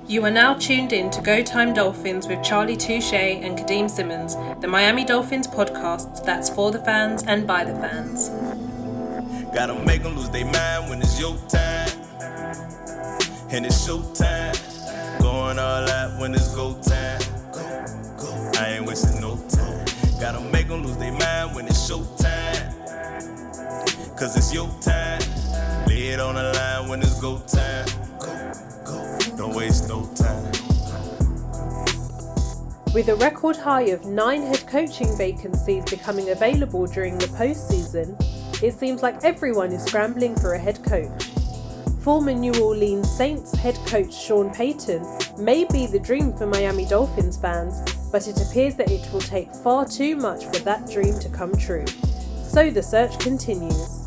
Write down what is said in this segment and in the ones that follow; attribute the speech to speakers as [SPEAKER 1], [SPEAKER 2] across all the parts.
[SPEAKER 1] You are now tuned in to Go Time Dolphins with Charlie Touche and Kadeem Simmons, the Miami Dolphins podcast that's for the fans and by the fans.
[SPEAKER 2] Gotta make them lose their mind when it's your time. And it's show time. Going all out when it's go time. Go. I ain't wasting no time. Gotta make them lose their mind when it's show time. Cause it's your time. Lay it on the line when it's go time. Go. Don't waste no time.
[SPEAKER 1] With a record high of 9 head coaching vacancies becoming available during the postseason, it seems like everyone is scrambling for a head coach. Former New Orleans Saints head coach Sean Peyton may be the dream for Miami Dolphins fans, but it appears that it will take far too much for that dream to come true. So the search continues.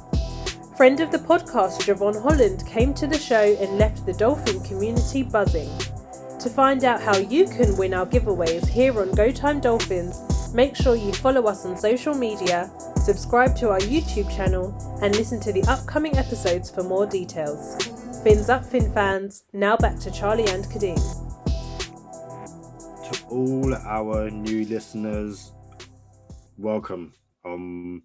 [SPEAKER 1] Friend of the podcast Jevon Holland came to the show and left the Dolphin community buzzing. To find out how you can win our giveaways here on Go Time Dolphins, make sure you follow us on social media, subscribe to our YouTube channel, and listen to the upcoming episodes for more details. Fins up, Fin fans. Now back to Charlie and Kadeem.
[SPEAKER 3] To all our new listeners, welcome. I'm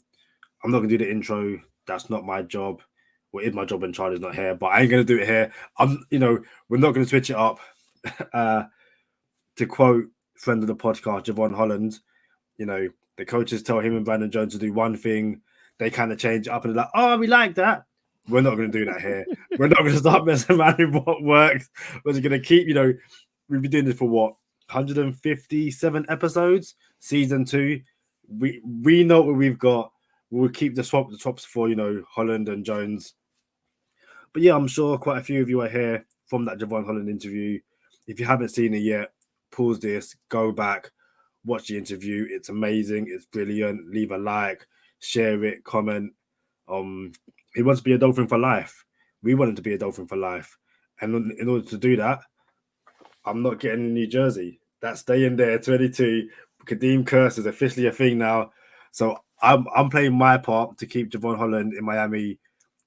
[SPEAKER 3] not going to do the intro. That's not my job. Well, it's my job when Charlie's not here, but I ain't going to do it here. We're not going to switch it up. To quote friend of the podcast, Jevon Holland, the coaches tell him and Brandon Jones to do one thing. They kind of change it up and they're like, oh, we like that. We're not going to do that here. We're not going to start messing around with what works. We're just going to keep, we've been doing this for what, 157 episodes, season 2. We know what we've got. We'll keep the swaps for, Holland and Jones. But yeah, I'm sure quite a few of you are here from that Jevon Holland interview. If you haven't seen it yet, pause this, go back, watch the interview. It's amazing. It's brilliant. Leave a like, share it, comment. He wants to be a Dolphin for life. We want him to be a Dolphin for life. And in order to do that, I'm not getting a new jersey. That's staying there, 22. Kadeem curse is officially a thing now. So I'm playing my part to keep Jevon Holland in Miami,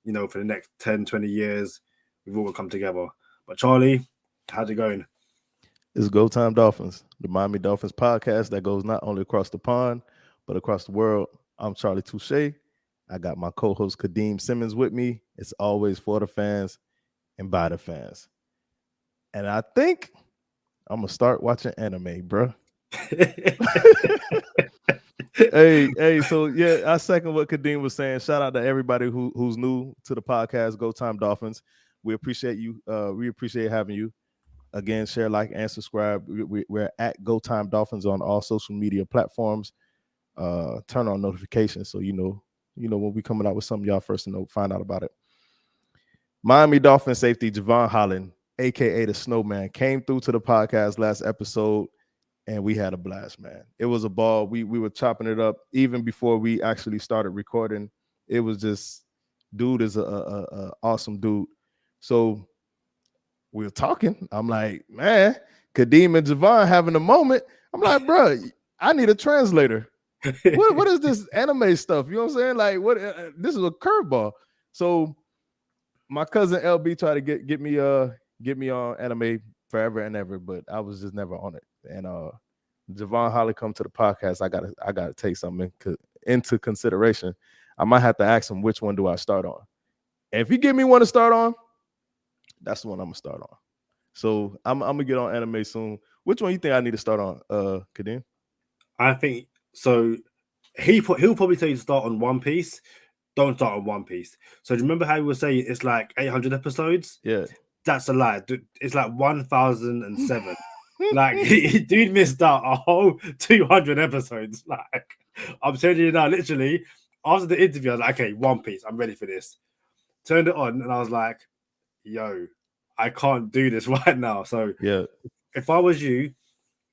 [SPEAKER 3] for the next 10, 20 years. We've all come together. But Charlie, how's it going?
[SPEAKER 4] It's Go Time Dolphins, the Miami Dolphins podcast that goes not only across the pond, but across the world. I'm Charlie Touche. I got my co-host Kadeem Simmons with me. It's always for the fans and by the fans. And I think I'm going to start watching anime, bro. Hey, so yeah, I second what Kadeem was saying. Shout out to everybody who's new to the podcast, Go Time Dolphins. We appreciate you. We appreciate having you. Again, share, like, and subscribe. We're at Go Time Dolphins on all social media platforms. Turn on notifications so you know when we coming out with something, y'all first to find out about it. Miami Dolphins safety Jevon Holland, aka the Snowman, came through to the podcast last episode, and we had a blast, man. It was a ball. We were chopping it up even before we actually started recording. It was just, dude is a awesome dude. So we were talking. I'm like, man, Kadeem and Jevon having a moment. I'm like, bro, I need a translator. What is this anime stuff? You know what I'm saying? Like, what? This is a curveball. So my cousin LB tried to get me on anime forever and ever, but I was just never on it. And Jevon Holland come to the podcast. I gotta take something into consideration. I might have to ask him which one do I start on. And if he give me one to start on, that's the one I'm gonna start on. So I'm gonna get on anime soon. Which one you think I need to start on, Kadeem?
[SPEAKER 3] I think so. He'll probably tell you to start on One Piece. Don't start on One Piece. So do you remember how he was saying it's like 800 episodes?
[SPEAKER 4] Yeah,
[SPEAKER 3] that's a lie. It's like 1007. Like dude missed out a whole 200 episodes. Like I'm telling you now, literally after the interview, I was like, okay, One Piece. I'm ready for this. Turned it on, and I was like, yo, I can't do this right now. So
[SPEAKER 4] yeah,
[SPEAKER 3] if I was you,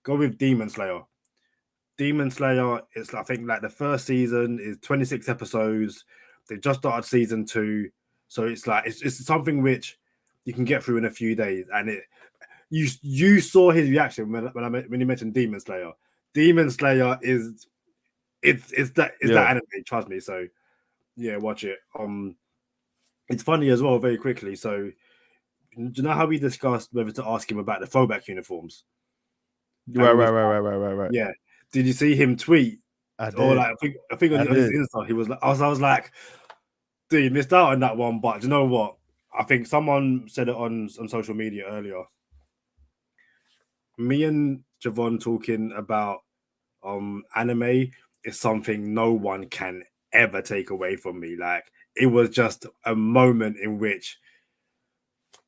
[SPEAKER 3] go with Demon Slayer. Demon Slayer is, I think, like the first season is 26 episodes. They just started season 2, so it's like it's something which you can get through in a few days. And you saw his reaction when he mentioned Demon Slayer. Demon Slayer is that anime, trust me. So yeah, watch it. It's funny as well. Very quickly, so Do you know how we discussed whether to ask him about the throwback uniforms?
[SPEAKER 4] Right.
[SPEAKER 3] Yeah. Did you see him tweet?
[SPEAKER 4] I did.
[SPEAKER 3] Or like I think on his
[SPEAKER 4] did.
[SPEAKER 3] Insta, he was like, I was like, dude, you missed out on that one. But do you know what? I think someone said it on social media earlier. Me and Jevon talking about anime is something no one can ever take away from me. Like, it was just a moment in which,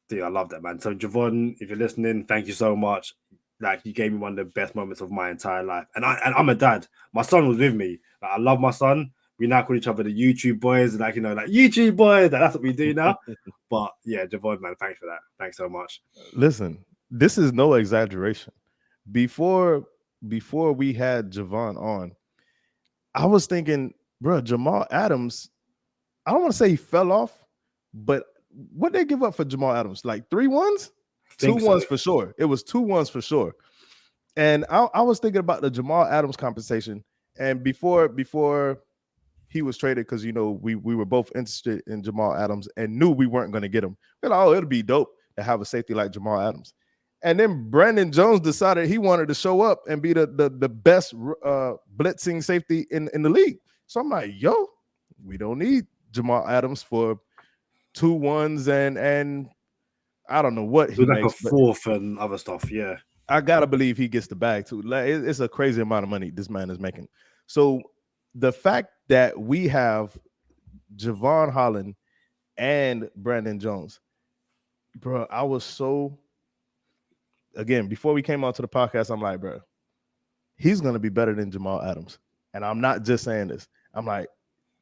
[SPEAKER 3] dude, I love that, man. So Jevon, if you're listening, thank you so much. Like, you gave me one of the best moments of my entire life. And I'm a dad. My son was with me. Like, I love my son. We now call each other the YouTube boys, like, you know, like YouTube boys. Like, that's what we do now. But yeah, Jevon, man, thanks for that. Thanks so much.
[SPEAKER 4] Listen, this is no exaggeration. Before we had Jevon on, I was thinking, bro, Jamal Adams, I don't want to say he fell off, but what they give up for Jamal Adams? Like 3 1s? 2 1s for sure. It was 2 1s for sure. And I was thinking about the Jamal Adams compensation. And before he was traded, because, you know, we were both interested in Jamal Adams and knew we weren't going to get him. We're like, oh, it'll be dope to have a safety like Jamal Adams. And then Brandon Jones decided he wanted to show up and be the best blitzing safety in the league. So I'm like, yo, we don't need Jamal Adams for 2 1s and I don't know what he
[SPEAKER 3] like
[SPEAKER 4] makes.
[SPEAKER 3] A fourth and other stuff, yeah.
[SPEAKER 4] I gotta believe he gets the bag too. Like, it's a crazy amount of money this man is making. So the fact that we have Jevon Holland and Brandon Jones, bro, I was so, again, before we came onto the podcast, I'm like, bro, he's gonna be better than Jamal Adams. And I'm not just saying this. I'm like,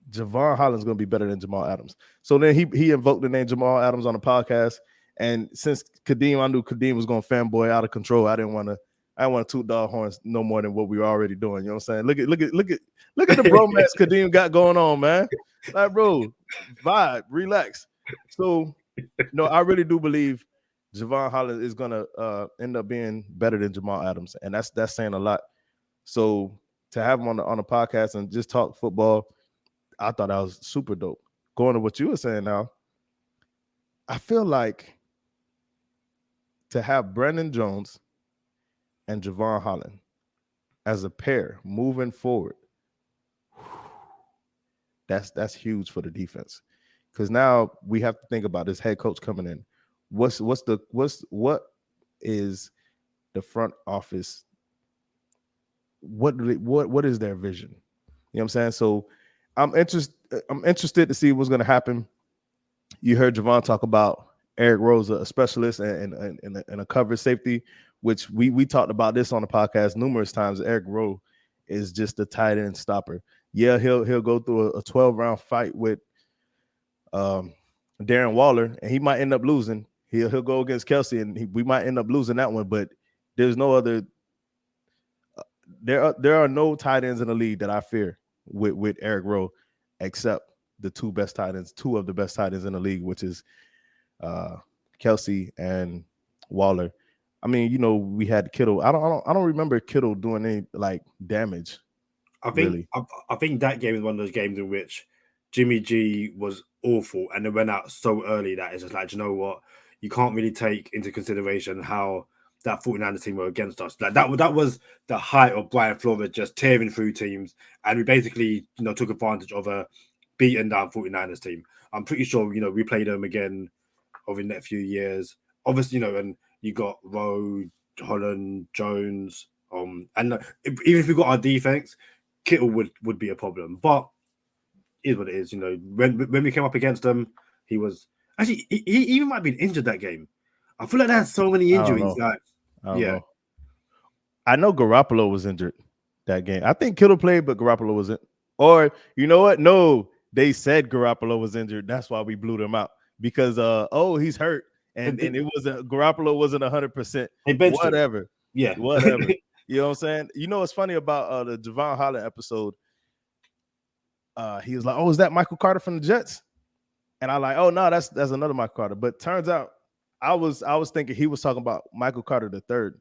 [SPEAKER 4] Jevon Holland's gonna be better than Jamal Adams. So then he invoked the name Jamal Adams on the podcast. And since Kadeem, I knew Kadeem was gonna fanboy out of control. I didn't want to toot dog horns no more than what we were already doing. You know what I'm saying? Look at the bromance Kadeem got going on, man. Like, bro, vibe, relax. So no, I really do believe Jevon Holland is gonna end up being better than Jamal Adams, and that's saying a lot. So to have him on the podcast and just talk football, I thought that was super dope. Going to what you were saying now, I feel like to have Brandon Jones and Jevon Holland as a pair moving forward, that's huge for the defense. Because now we have to think about this head coach coming in. What is the front office? What is their vision? You know what I'm saying? So I'm interested to see what's going to happen. You heard Jevon talk about Eric Rose, a specialist and a cover safety, which we talked about this on the podcast numerous times. Eric Rose is just a tight end stopper. Yeah, he'll go through a 12-round fight with Darren Waller, and he might end up losing. He'll go against Kelsey, and we might end up losing that one. But there's no other. There are no tight ends in the league that I fear with Eric Rowe, except the two of the best tight ends in the league, which is Kelsey and Waller. I mean, you know, we had Kittle. I don't remember Kittle doing any like damage.
[SPEAKER 3] I think that game is one of those games in which Jimmy G was awful and it went out so early that it's just like, you know what, you can't really take into consideration how that 49ers team were against us. Like that was the height of Brian Flores just tearing through teams, and we basically, you know, took advantage of a beaten down 49ers team. I'm pretty sure, you know, we play them again over the next few years. Obviously, you know, and you got Rowe, Holland, Jones, and even if we got our defense, Kittle would be a problem. But it is what it is, you know. When we came up against them, he was actually he even might have been injured that game. I feel like they had so many injuries.
[SPEAKER 4] I don't know. I know Garoppolo was injured that game. I think Kittle played, but Garoppolo wasn't. Or you know what? No, they said Garoppolo was injured. That's why we blew them out, because he's hurt, and it wasn't, Garoppolo wasn't 100%. Whatever.
[SPEAKER 3] Yeah,
[SPEAKER 4] whatever. You know what I'm saying? You know what's funny about the Jevon Holland episode? He was like, "Oh, is that Michael Carter from the Jets?" And I like, "Oh no, that's another Michael Carter." But turns out I was thinking he was talking about Michael Carter III.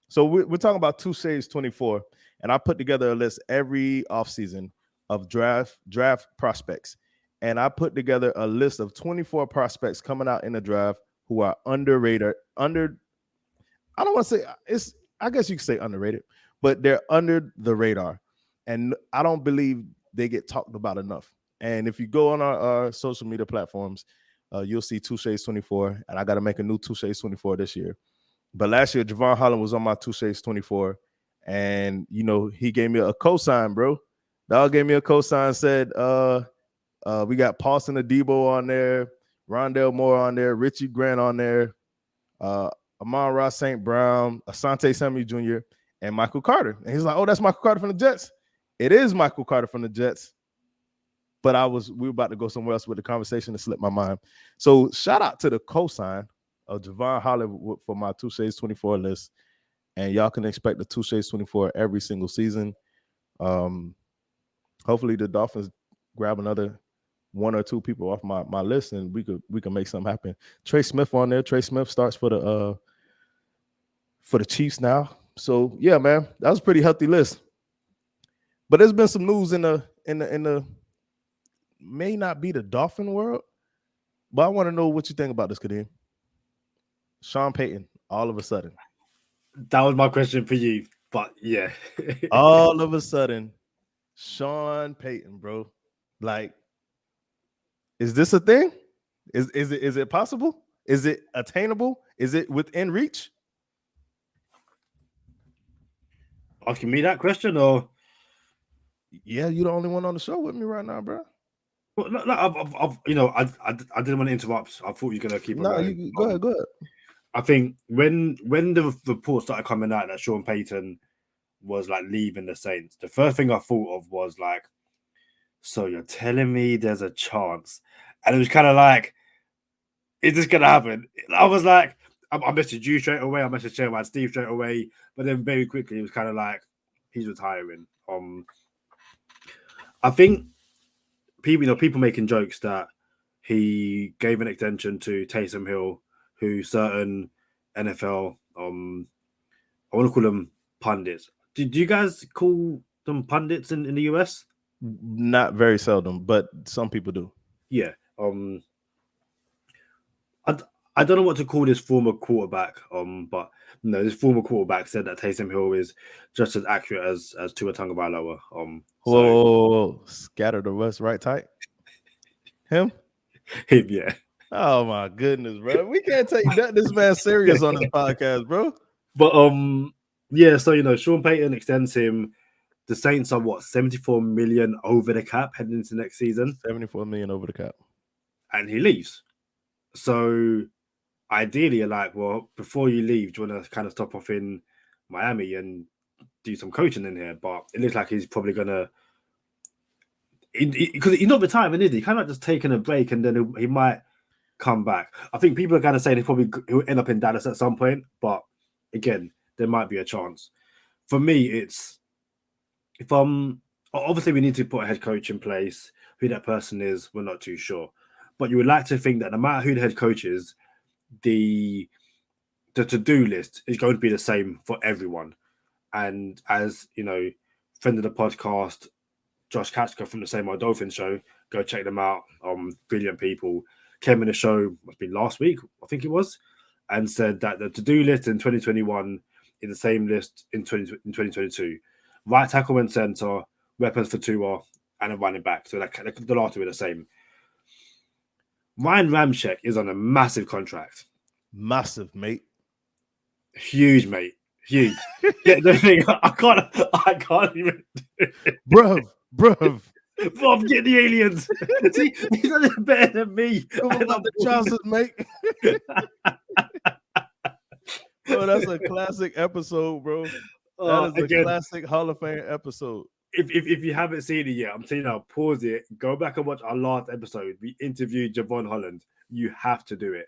[SPEAKER 4] So we're talking about 2 Shades 24, and I put together a list every offseason of draft prospects, and I put together a list of 24 prospects coming out in the draft who are underrated. I don't want to say it's. I guess you could say underrated, but they're under the radar, and I don't believe they get talked about enough. And if you go on our social media platforms, you'll see Two Shades 24, and I got to make a new Two Shades 24 this year. But last year, Jevon Holland was on my Two Shades 24, and he gave me a cosign, bro. Dog gave me a cosign, said, we got Paulson Adebo on there, Rondell Moore on there, Richie Grant on there, Amon-Ra St. Brown, Asante Samuel Jr., and Michael Carter. And he's like, oh, that's Michael Carter from the Jets. It is Michael Carter from the Jets. But we were about to go somewhere else with the conversation to slip my mind. So shout out to the cosign of Jevon Holland for my Two Shades 24 list. And y'all can expect the Two Shades 24 every single season. Hopefully the Dolphins grab another one or two people off my list, and we can make something happen. Trey Smith on there. Trey Smith starts for the Chiefs now. So yeah, man, that was a pretty healthy list. But there's been some news in the may not be the Dolphin world, but I want to know what you think about this, Kadeem. Sean Payton, all of a sudden.
[SPEAKER 3] That was my question for you, but yeah.
[SPEAKER 4] All of a sudden, Sean Payton, bro. Like, is this a thing? Is it possible? Is it attainable? Is it within reach?
[SPEAKER 3] Asking me that question, or
[SPEAKER 4] yeah, you're the only one on the show with me right now, bro.
[SPEAKER 3] Well, no, I didn't want to interrupt. I thought you were gonna keep.
[SPEAKER 4] No, go ahead.
[SPEAKER 3] I think when the reports started coming out that Sean Payton was like leaving the Saints, the first thing I thought of was like, so you're telling me there's a chance? And it was kind of like, is this gonna happen? I was like, I messaged you straight away. I messaged Chairman Steve straight away, but then very quickly it was kind of like he's retiring. I think people making jokes that he gave an extension to Taysom Hill, who certain NFL, I want to call them pundits. Did you guys call them pundits in the US?
[SPEAKER 4] Not very seldom, but some people do.
[SPEAKER 3] Yeah. I don't know what to call this former quarterback. But no, this former quarterback said that Taysom Hill is just as accurate as Tua Tagovailoa.
[SPEAKER 4] Whoa, scatter the West right tight. Him,
[SPEAKER 3] yeah.
[SPEAKER 4] Oh my goodness, bro. We can't take this man serious on this podcast, bro.
[SPEAKER 3] But yeah. So Sean Payton extends him. The Saints are what, 74 million over the cap heading into next season.
[SPEAKER 4] 74 million over the cap,
[SPEAKER 3] and he leaves. So ideally, you're like, well, before you leave, do you want to kind of stop off in Miami and do some coaching in here? But it looks like he's probably gonna, because he's not retiring, is he? Kind of just taking a break, and then he might come back. I think people are gonna say he'll end up in Dallas at some point, but again, there might be a chance. For me, it's obviously we need to put a head coach in place. Who that person is, we're not too sure. But you would like to think that no matter who the head coach is, the to-do list is going to be the same for everyone. And as friend of the podcast, Josh Katchka from the Same Old Dolphins show, go check them out. Brilliant people. Came in the show, must be last week, I think it was, and said that the to-do list in 2021 is the same list in 2022. Right tackle and center, weapons for Tua, and a running back. So the last two are the same. Ryan Ramczyk is on a massive contract.
[SPEAKER 4] Massive, mate.
[SPEAKER 3] Huge, mate. Huge. Yeah, the thing, I can't even.
[SPEAKER 4] Bruv.
[SPEAKER 3] Bob, get the aliens. See, he's a little better than me.
[SPEAKER 4] About the trousers, mate. Bro, that's a classic episode, bro. That is a classic Hall of Fame episode.
[SPEAKER 3] If you haven't seen it yet, I'm telling you now, pause it, go back and watch our last episode. We interviewed Jevon Holland. You have to do it.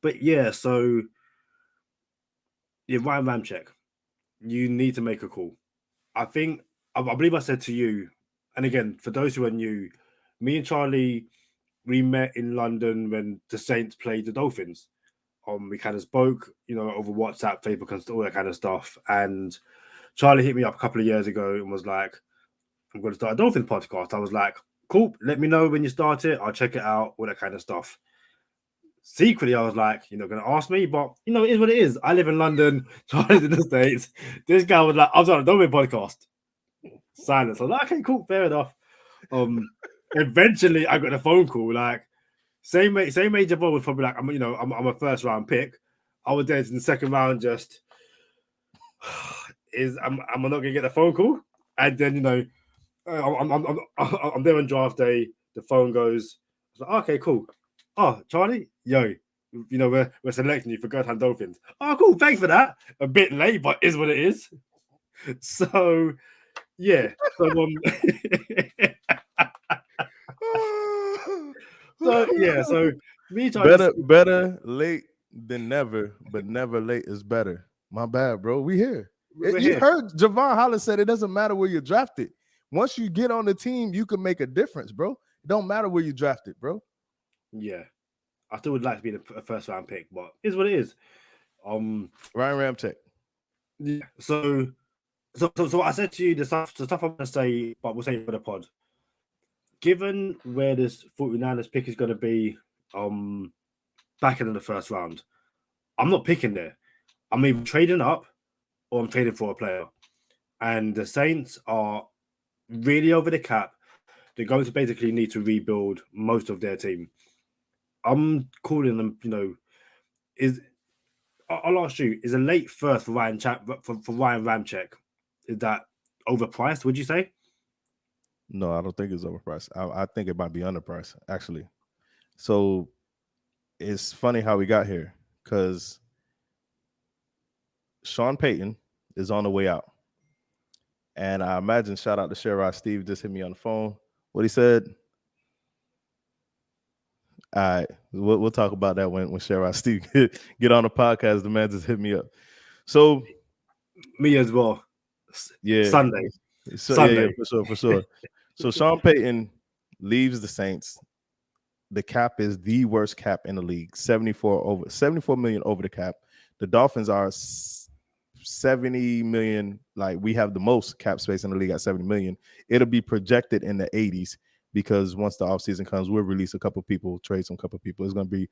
[SPEAKER 3] But yeah, so Ryan Ramczyk, you need to make a call. I believe I said to you, and again, for those who are new, me and Charlie, we met in London when the Saints played the Dolphins. We kind of spoke, over WhatsApp, Facebook, and all that kind of stuff. And Charlie hit me up a couple of years ago and was like, I'm going to start a Dolphins podcast. I was like, cool, let me know when you start it. I'll check it out, all that kind of stuff. secretly I was like, you're not gonna ask me, but you know, it is what it is. I live in London, Charlie's in the States. This guy was like, I was on a Domin podcast. Silence. I was like, okay, cool, fair enough. Eventually I got a phone call, like same age Jevon was probably like, I'm a first round pick. I was there in the second round, just am I not gonna get a phone call? And then I'm there on draft day. The phone goes. I was like, okay, cool. Oh, Charlie, yo, we're selecting you for Go Time Dolphins. Oh, cool. Thanks for that. A bit late, but is what it is. So, yeah. So, So me, Charlie,
[SPEAKER 4] better late than never, but never late is better. My bad, bro. We here. You heard Jevon Holland said it doesn't matter where you're drafted. Once you get on the team, you can make a difference, bro. It don't matter where you drafted, bro.
[SPEAKER 3] Yeah. I still would like to be a first round pick, but is what it is.
[SPEAKER 4] Ryan Ramczyk.
[SPEAKER 3] Yeah. So I said to you the stuff I'm gonna say, but we'll say for the pod. Given where this 49ers pick is gonna be back in the first round, I'm not picking there. I'm either trading up or I'm trading for a player. And the Saints are really over the cap. They're going to basically need to rebuild most of their team. I'm calling them, I'll ask you, is a late first for Ryan Ramczyk, is that overpriced, would you say?
[SPEAKER 4] No, I don't think it's overpriced. I think it might be underpriced, actually. So it's funny how we got here, because Sean Payton is on the way out. And I imagine, shout out to Sherrod Steve, just hit me on the phone. What he said. All right, we'll talk about that when Sherrod Steve get on the podcast. The man just hit me up. So
[SPEAKER 3] me as well.
[SPEAKER 4] Yeah,
[SPEAKER 3] Sunday.
[SPEAKER 4] Yeah, for sure. So Sean Payton leaves the Saints. The cap is the worst cap in the league. 74 million over the cap. The Dolphins are 70 million. Like, we have the most cap space in the league at 70 million. It'll be projected in the 80s. Because once the offseason comes, we'll release a couple people, trade some couple people. It's gonna be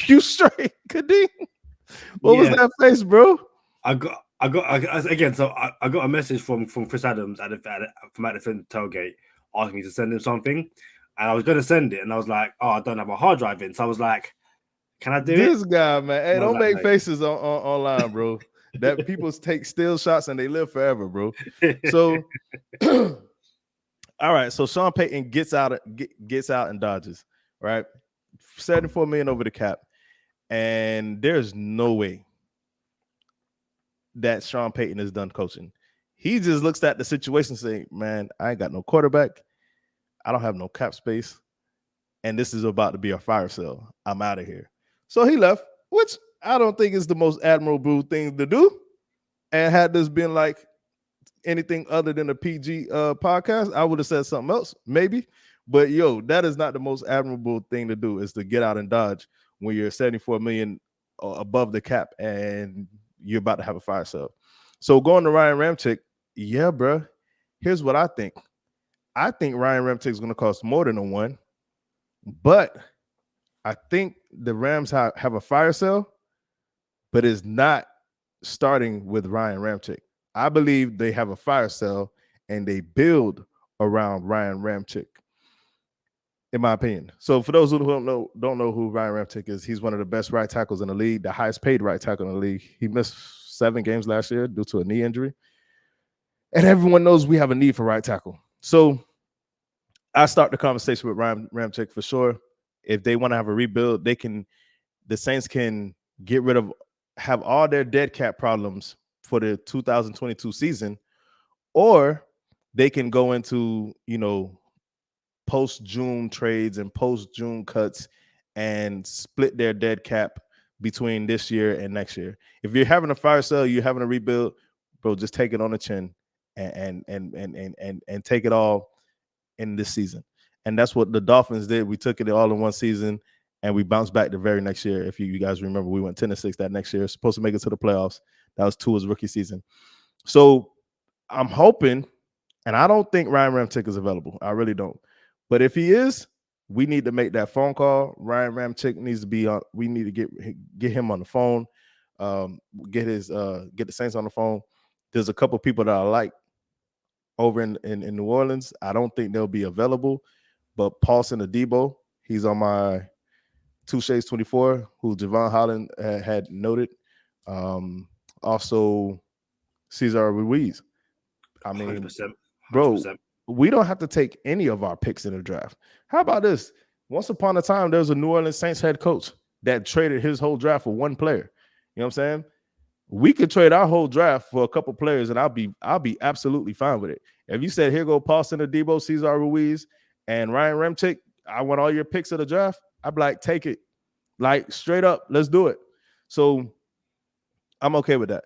[SPEAKER 4] you straight, Kadeem. What was that face, bro?
[SPEAKER 3] I got again. So I got a message from Chris Adams from at the Fin tailgate asking me to send him something, and I was gonna send it, and I was like, oh, I don't have a hard drive in, so I was like, can I do
[SPEAKER 4] this guy, man? Hey, don't make faces online, bro. That people take still shots and they live forever, bro. So. All right, so Sean Payton gets out and dodges, right? 74 million over the cap, and there's no way that Sean Payton is done coaching. He just looks at the situation saying, man, I ain't got no quarterback. I don't have no cap space, and this is about to be a fire sale. I'm out of here. So he left, which I don't think is the most admirable thing to do. And had this been like anything other than a PG podcast, I would have said something else, maybe. But yo, that is not the most admirable thing to do, is to get out and dodge when you're 74 million above the cap and you're about to have a fire sale. So going to Ryan Ramczyk, yeah, bro. Here's what I think. I think Ryan Ramczyk is going to cost more than a one, but I think the Rams have a fire sale, but it's not starting with Ryan Ramczyk. I believe they have a fire sale and they build around Ryan Ramczyk, in my opinion. So for those who don't know who Ryan Ramczyk is, he's one of the best right tackles in the league, the highest paid right tackle in the league. He missed 7 games last year due to a knee injury. And everyone knows we have a need for right tackle. So I start the conversation with Ryan Ramczyk for sure. If they want to have a rebuild, the Saints can have all their dead cap problems for the 2022 season, or they can go into, post-June trades and post-June cuts and split their dead cap between this year and next year. If you're having a fire sale, you're having a rebuild, bro, just take it on the chin and take it all in this season. And that's what the Dolphins did. We took it all in one season and we bounced back the very next year. If you guys remember, we went 10-6 that next year, supposed to make it to the playoffs. That was Tua's rookie season. So I'm hoping, and I don't think Ryan Ramczyk is available. I really don't. But if he is, we need to make that phone call. Ryan Ramchick needs to be on. We need to get him on the phone. Get the Saints on the phone. There's a couple people that I like over in New Orleans. I don't think they'll be available, but Paulson Adebo, he's on my Two Shades 24, who Jevon Holland had noted. Also, Cesar Ruiz. I mean,
[SPEAKER 3] 100%.
[SPEAKER 4] bro, we don't have to take any of our picks in the draft. How about this? Once upon a time, there was a New Orleans Saints head coach that traded his whole draft for one player. You know what I'm saying? We could trade our whole draft for a couple players, and I'll be absolutely fine with it. If you said, here go Paulson Adebo, Cesar Ruiz, and Ryan Ramchick, I want all your picks of the draft, I'd be like, take it. Like, straight up, let's do it. So I'm okay with that.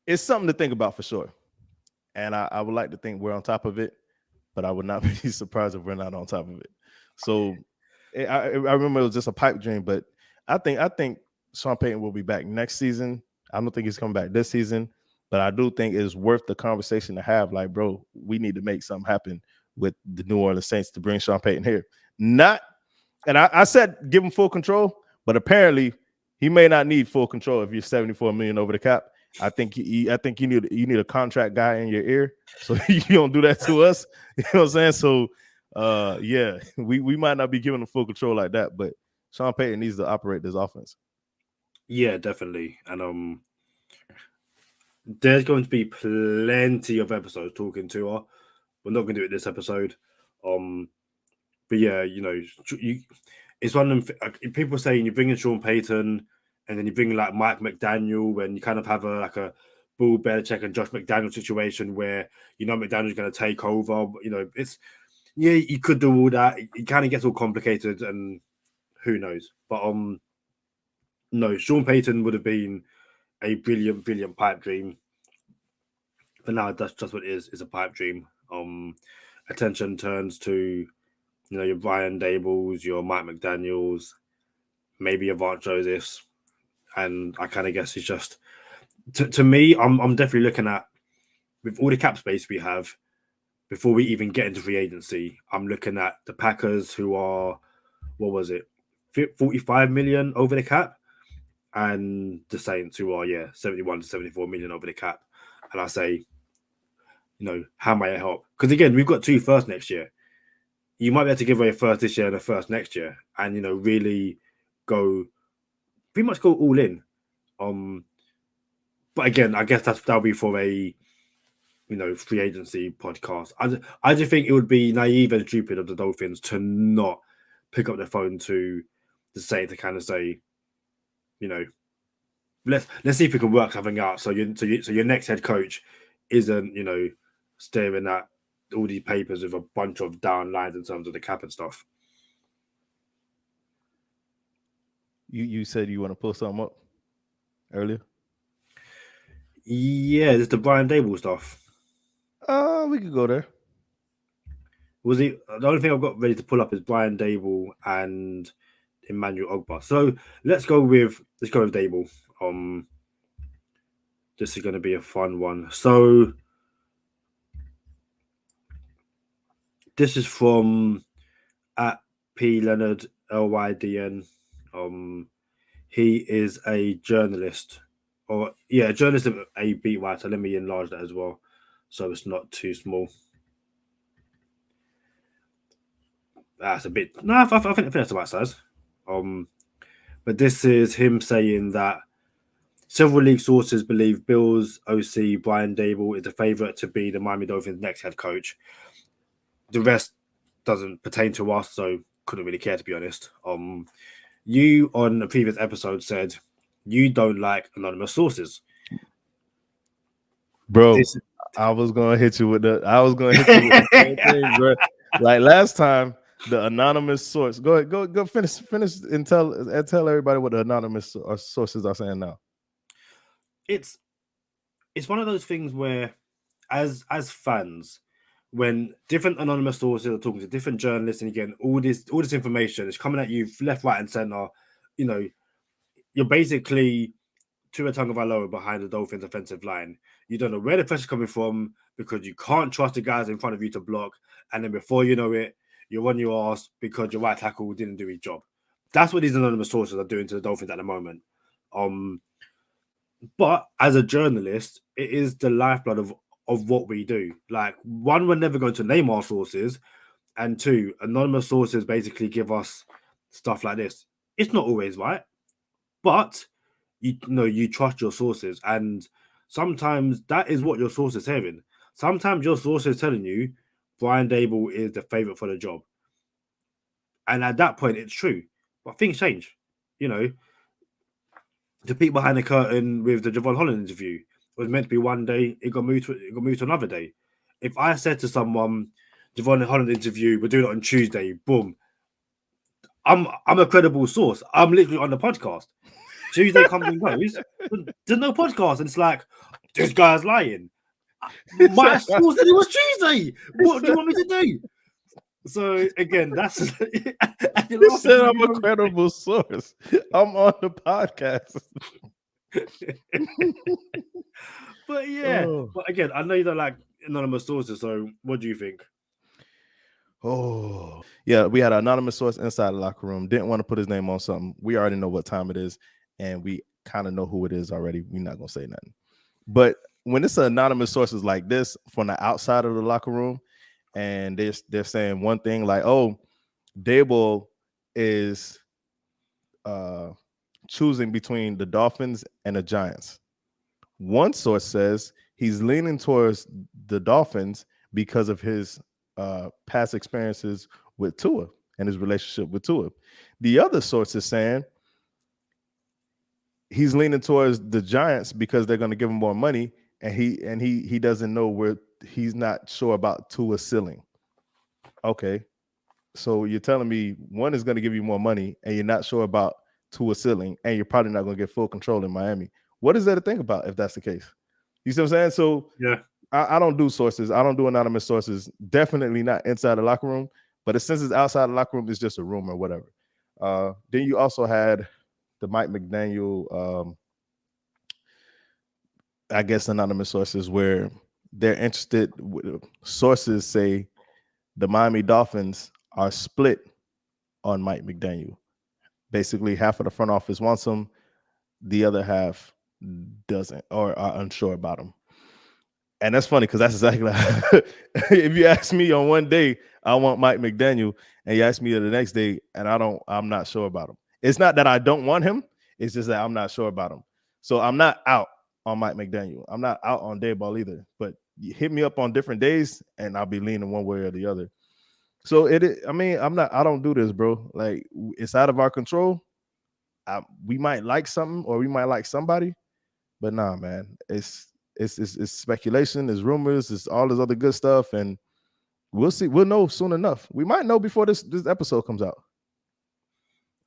[SPEAKER 4] It's something to think about for sure. And I would like to think we're on top of it, but I would not be surprised if we're not on top of it. So I remember it was just a pipe dream, but I think Sean Payton will be back next season. I don't think he's coming back this season, but I do think it's worth the conversation to have. Like, bro, we need to make something happen with the New Orleans Saints to bring Sean Payton here. And I said give him full control, but apparently he may not need full control if you're $74 million over the cap. I think you need a contract guy in your ear, so you don't do that to us. You know what I'm saying? So yeah, we might not be giving him full control like that, but Sean Payton needs to operate this offense.
[SPEAKER 3] Yeah, definitely. And there's going to be plenty of episodes talking to her. We're not going to do it this episode. But yeah, you know, it's one of them. People saying you bring in Sean Payton, and then you bring like Mike McDaniel, and you kind of have a Bill Belichick and Josh McDaniel situation where you know McDaniel's going to take over. You know, you could do all that. It kind of gets all complicated, and who knows? But no, Sean Payton would have been a brilliant pipe dream. But now that's just what it is. It's a pipe dream. Attention turns to, you know, your Brian Dables, your Mike McDaniels, maybe your Vaughn Josephs. And I kind of guess it's just, to me, I'm definitely looking at, with all the cap space we have, before we even get into free agency, I'm looking at the Packers, who are, what was it, 45 million over the cap, and the Saints, who are, 71 to 74 million over the cap. And I say, you know, how may I help? Because again, we've got 2 firsts next year. You might be able to give away a first this year and a first next year, and, you know, really pretty much go all in. But again, I guess that'll be for a, you know, free agency podcast. I just think it would be naive and stupid of the Dolphins to not pick up the phone to kind of say, you know, let's see if we can work something out. So your next head coach isn't, you know, staring at all these papers with a bunch of down lines in terms of the cap and stuff.
[SPEAKER 4] You said you want to pull something up earlier?
[SPEAKER 3] Yeah, there's the Brian Dable stuff.
[SPEAKER 4] We could go there.
[SPEAKER 3] Was it the only thing I've got ready to pull up is Brian Dable and Emmanuel Ogba. So let's go with Dable. This is going to be a fun one. So this is from at P Leonard LYDN. He is a journalist, a journalist, a beat writer. Let me enlarge that as well, so it's not too small. That's a bit. No, I think that's the right size. But this is him saying that several league sources believe Bills OC Brian Dable is the favorite to be the Miami Dolphins' next head coach. The rest doesn't pertain to us, so couldn't really care, to be honest. You on a previous episode said you don't like anonymous sources,
[SPEAKER 4] bro. I was gonna hit you with the same thing, bro. Like last time, the anonymous source. Go ahead, go finish and tell everybody what the anonymous sources are saying now.
[SPEAKER 3] It's one of those things where, as fans, when different anonymous sources are talking to different journalists, and again, all this information is coming at you left, right, and center. You know, you're basically Tua Tagovailoa behind the Dolphins' offensive line. You don't know where the pressure's coming from because you can't trust the guys in front of you to block. And then before you know it, you're on your ass because your right tackle didn't do his job. That's what these anonymous sources are doing to the Dolphins at the moment. But as a journalist, it is the lifeblood of what we do. Like, one, we're never going to name our sources, and two, anonymous sources basically give us stuff like this. It's not always right, but you trust your sources, and sometimes that is what your source is hearing. Sometimes your source is telling you Brian Dable is the favorite for the job, and at that point, it's true. But things change. The peek behind the curtain with the Jevon Holland interview was meant to be one day. It got moved to another day. If I said to someone, Jevon Holland interview, we're doing it on Tuesday, boom. I'm a credible source. I'm literally on the podcast. Tuesday comes and goes. There's no podcast, and it's like, this guy's lying. My source said it was Tuesday. What do you want me to do? So again, that's
[SPEAKER 4] You said I'm a credible source. I'm on the podcast.
[SPEAKER 3] But yeah, but again, I know you don't like anonymous sources. So what do you think?
[SPEAKER 4] Oh, yeah, we had an anonymous source inside the locker room. Didn't want to put his name on something. We already know what time it is, and we kind of know who it is already. We're not gonna say nothing. But when it's anonymous sources like this from the outside of the locker room, and they're saying one thing like, "Oh, Dable is choosing between the Dolphins and the Giants." One source says he's leaning towards the Dolphins because of his past experiences with Tua and his relationship with Tua. The other source is saying he's leaning towards the Giants because they're going to give him more money, and he doesn't know where, he's not sure about Tua's ceiling. Okay, so you're telling me one is going to give you more money, and you're not sure about Tua's ceiling, and you're probably not going to get full control in Miami. What is there to think about if that's the case? You see what I'm saying? So
[SPEAKER 3] yeah,
[SPEAKER 4] I don't do sources. I don't do anonymous sources. Definitely not inside the locker room. But since it's outside the locker room, it's just a rumor or whatever. Then you also had the Mike McDaniel, I guess, anonymous sources where they're interested. Sources say the Miami Dolphins are split on Mike McDaniel. Basically, half of the front office wants him. The other half doesn't, or are unsure about him. And that's funny because that's exactly like, if you ask me on one day, I want Mike McDaniel, and you ask me the next day, and I'm not sure about him. It's not that I don't want him. It's just that I'm not sure about him. So I'm not out on Mike McDaniel. I'm not out on Dayball either. But you hit me up on different days, and I'll be leaning one way or the other. So I don't do this, bro. Like, it's out of our control. We might like something, or we might like somebody, but nah, man. It's speculation, it's rumors, it's all this other good stuff, and we'll see. We'll know soon enough. We might know before this episode comes out.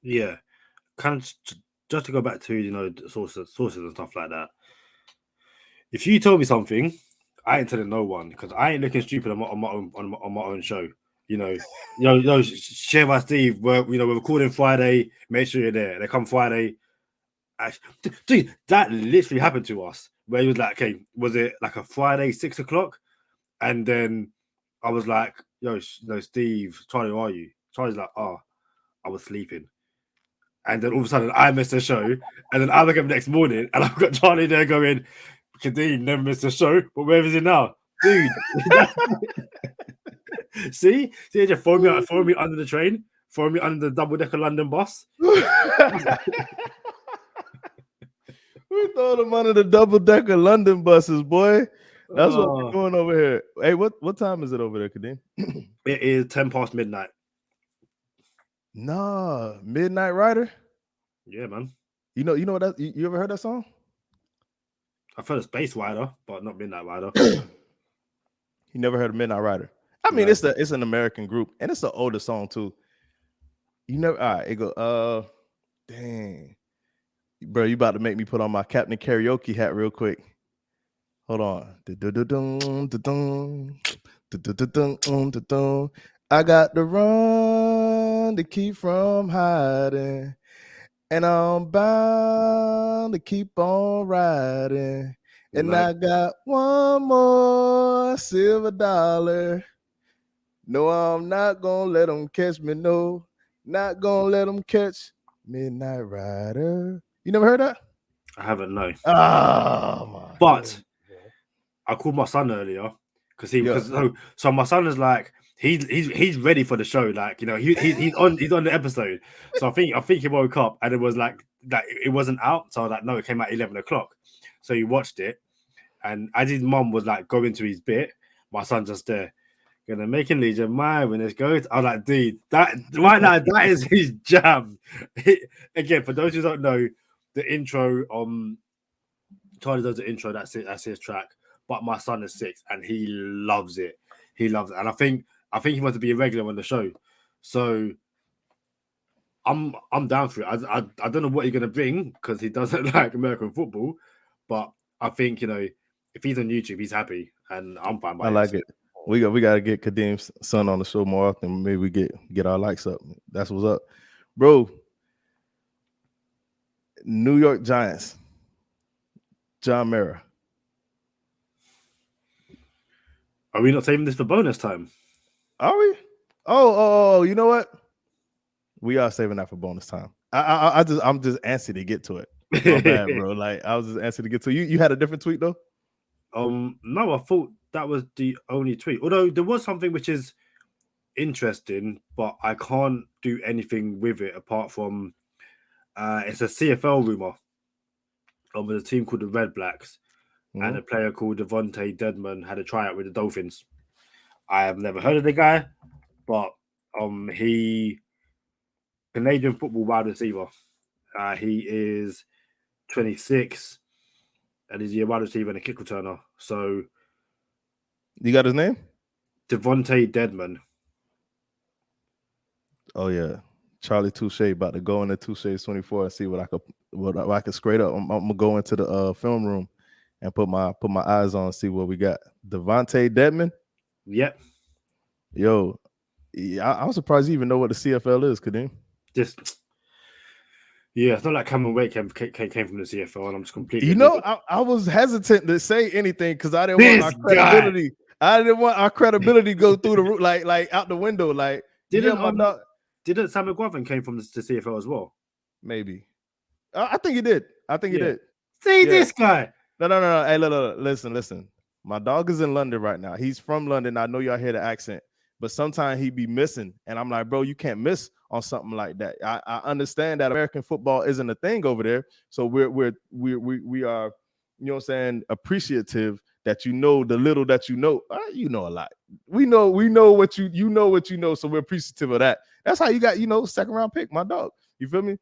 [SPEAKER 3] Yeah, kind of just to go back to sources and stuff like that. If you told me something, I ain't telling no one because I ain't looking stupid on my own show. Share by Steve. We're recording Friday. Make sure you're there. They come Friday. Dude, that literally happened to us. Where he was like, "Okay, was it like a Friday 6 o'clock?" And then I was like, Steve, Charlie, where are you? Charlie's like, "Oh, I was sleeping." And then all of a sudden, I missed the show. And then I wake up next morning, and I've got Charlie there going, "Kadeem never missed the show, but where is he now, dude?" See, they just throw me under the train, throw me under the double-decker London bus.
[SPEAKER 4] We throw them under the double-decker London buses, boy. That's what we're doing over here. Hey, what time is it over there, Kadeem?
[SPEAKER 3] It is 10 past midnight.
[SPEAKER 4] Nah, Midnight Rider.
[SPEAKER 3] Yeah, man.
[SPEAKER 4] You know what that? You ever heard that song?
[SPEAKER 3] I've heard of Space Rider, but not Midnight Rider.
[SPEAKER 4] You never heard of Midnight Rider? I mean, it's an American group, and it's an older song too. You never? All right, it go. Dang, bro, you about to make me put on my Captain Karaoke hat real quick. Hold on. I got to run to keep from hiding, and I'm bound to keep on riding. And I got one more silver dollar. No, I'm not gonna let them catch me. No, not gonna let them catch Midnight Rider. You never heard that?
[SPEAKER 3] I haven't, no.
[SPEAKER 4] Oh my
[SPEAKER 3] But
[SPEAKER 4] goodness.
[SPEAKER 3] I called my son earlier because
[SPEAKER 4] Yeah.
[SPEAKER 3] so my son is like he's ready for the show. Like, you know, he's on the episode. So I think he woke up and it was like that it wasn't out. So I was like, no, it came out 11 o'clock. So he watched it, and as his mom was like going to his bit, my son just there. Gonna make him lead your mind when it's goes. I was like, dude, that right now, that is his jam. Again, for those who don't know, the intro, Charlie does the intro, that's it, that's his track. But my son is 6 and he loves it. He loves it. And I think he wants to be a regular on the show. So I'm down for it. I don't know what he's gonna bring because he doesn't like American football, but I think, you know, if he's on YouTube, he's happy, and I'm fine by
[SPEAKER 4] I like it. We got to get Kadeem's son on the show more often. Maybe we get our likes up. That's what's up, bro. New York Giants, John Mara.
[SPEAKER 3] Are we not saving this for bonus time?
[SPEAKER 4] Are we? Oh, you know what? We are saving that for bonus time. I'm just antsy to get to it. My bad, bro. Like, I was just antsy to get to it. You had a different tweet though?
[SPEAKER 3] No, I thought that was the only tweet. Although there was something which is interesting, but I can't do anything with it apart from it's a CFL rumor with a team called the Red Blacks, and a player called Devontae Deadman had a tryout with the Dolphins. I have never heard of the guy, but he Canadian football wide receiver. He is 26, and he's a wide receiver and a kick returner. So,
[SPEAKER 4] you got his name?
[SPEAKER 3] Devontae Deadman.
[SPEAKER 4] Oh yeah, Charlie Touche about to go into Touche's 24 and see what I could scrape up. I'm gonna go into the film room and put my eyes on, see what we got. Devontae Deadman.
[SPEAKER 3] Yep.
[SPEAKER 4] Yo, I'm surprised you even know what the CFL is, Kadeem.
[SPEAKER 3] Yeah, it's not like Cameron Wake came from the CFL, and I'm just completely.
[SPEAKER 4] You know, I was hesitant to say anything because I didn't want our credibility. I didn't want our credibility to go through the roof, like out the window. Like,
[SPEAKER 3] didn't Sam McGovern came from the CFL as well?
[SPEAKER 4] Maybe. I think he did. He did.
[SPEAKER 3] See this guy.
[SPEAKER 4] No. Hey, look. Listen. My dog is in London right now. He's from London. I know y'all hear the accent, but sometimes he be missing, and I'm like, bro, you can't miss on something like that. I understand that American football isn't a thing over there, so we are, you know what I'm saying, appreciative that you know the little that you know. You know a lot. We know what you know, so we're appreciative of that. That's how you got, you know, second round pick, my dog. You feel me?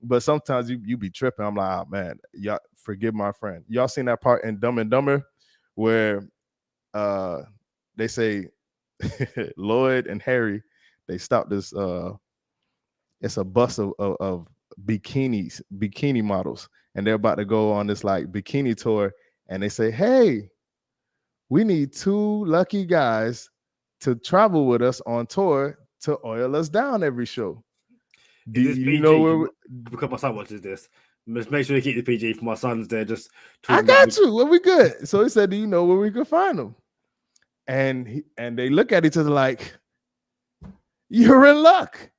[SPEAKER 4] But sometimes you be tripping. I'm like, oh man, y'all forgive my friend. Y'all seen that part in Dumb and Dumber where they say Lloyd and Harry, they stop this it's a bus of bikini models, and they're about to go on this like bikini tour, and they say, hey, we need 2 lucky guys to travel with us on tour to oil us down every show. Do you know where
[SPEAKER 3] because my son watches this? Just make sure you keep the PG for my son's there. Just
[SPEAKER 4] I got you. Well, we good. So he said, do you know where we could find them? And they look at each other like, you're in luck.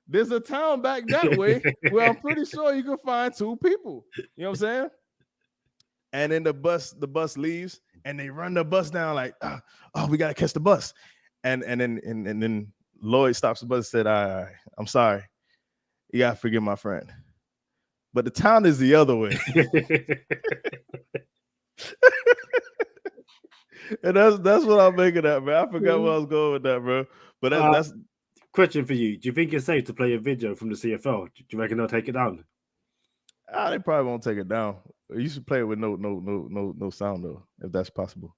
[SPEAKER 4] There's a town back that way where I'm pretty sure you can find 2 people. You know what I'm saying? And then the bus leaves, and they run the bus down like, oh, we gotta catch the bus. And then Lloyd stops the bus and said, I'm sorry. You gotta forgive my friend. But the town is the other way. And that's what I'm making that, man. I forgot where I was going with that, bro. But that's
[SPEAKER 3] question for you. Do you think it's safe to play a video from the CFL? Do you reckon they'll take it down?
[SPEAKER 4] They probably won't take it down. You should play it with no sound though, if that's possible.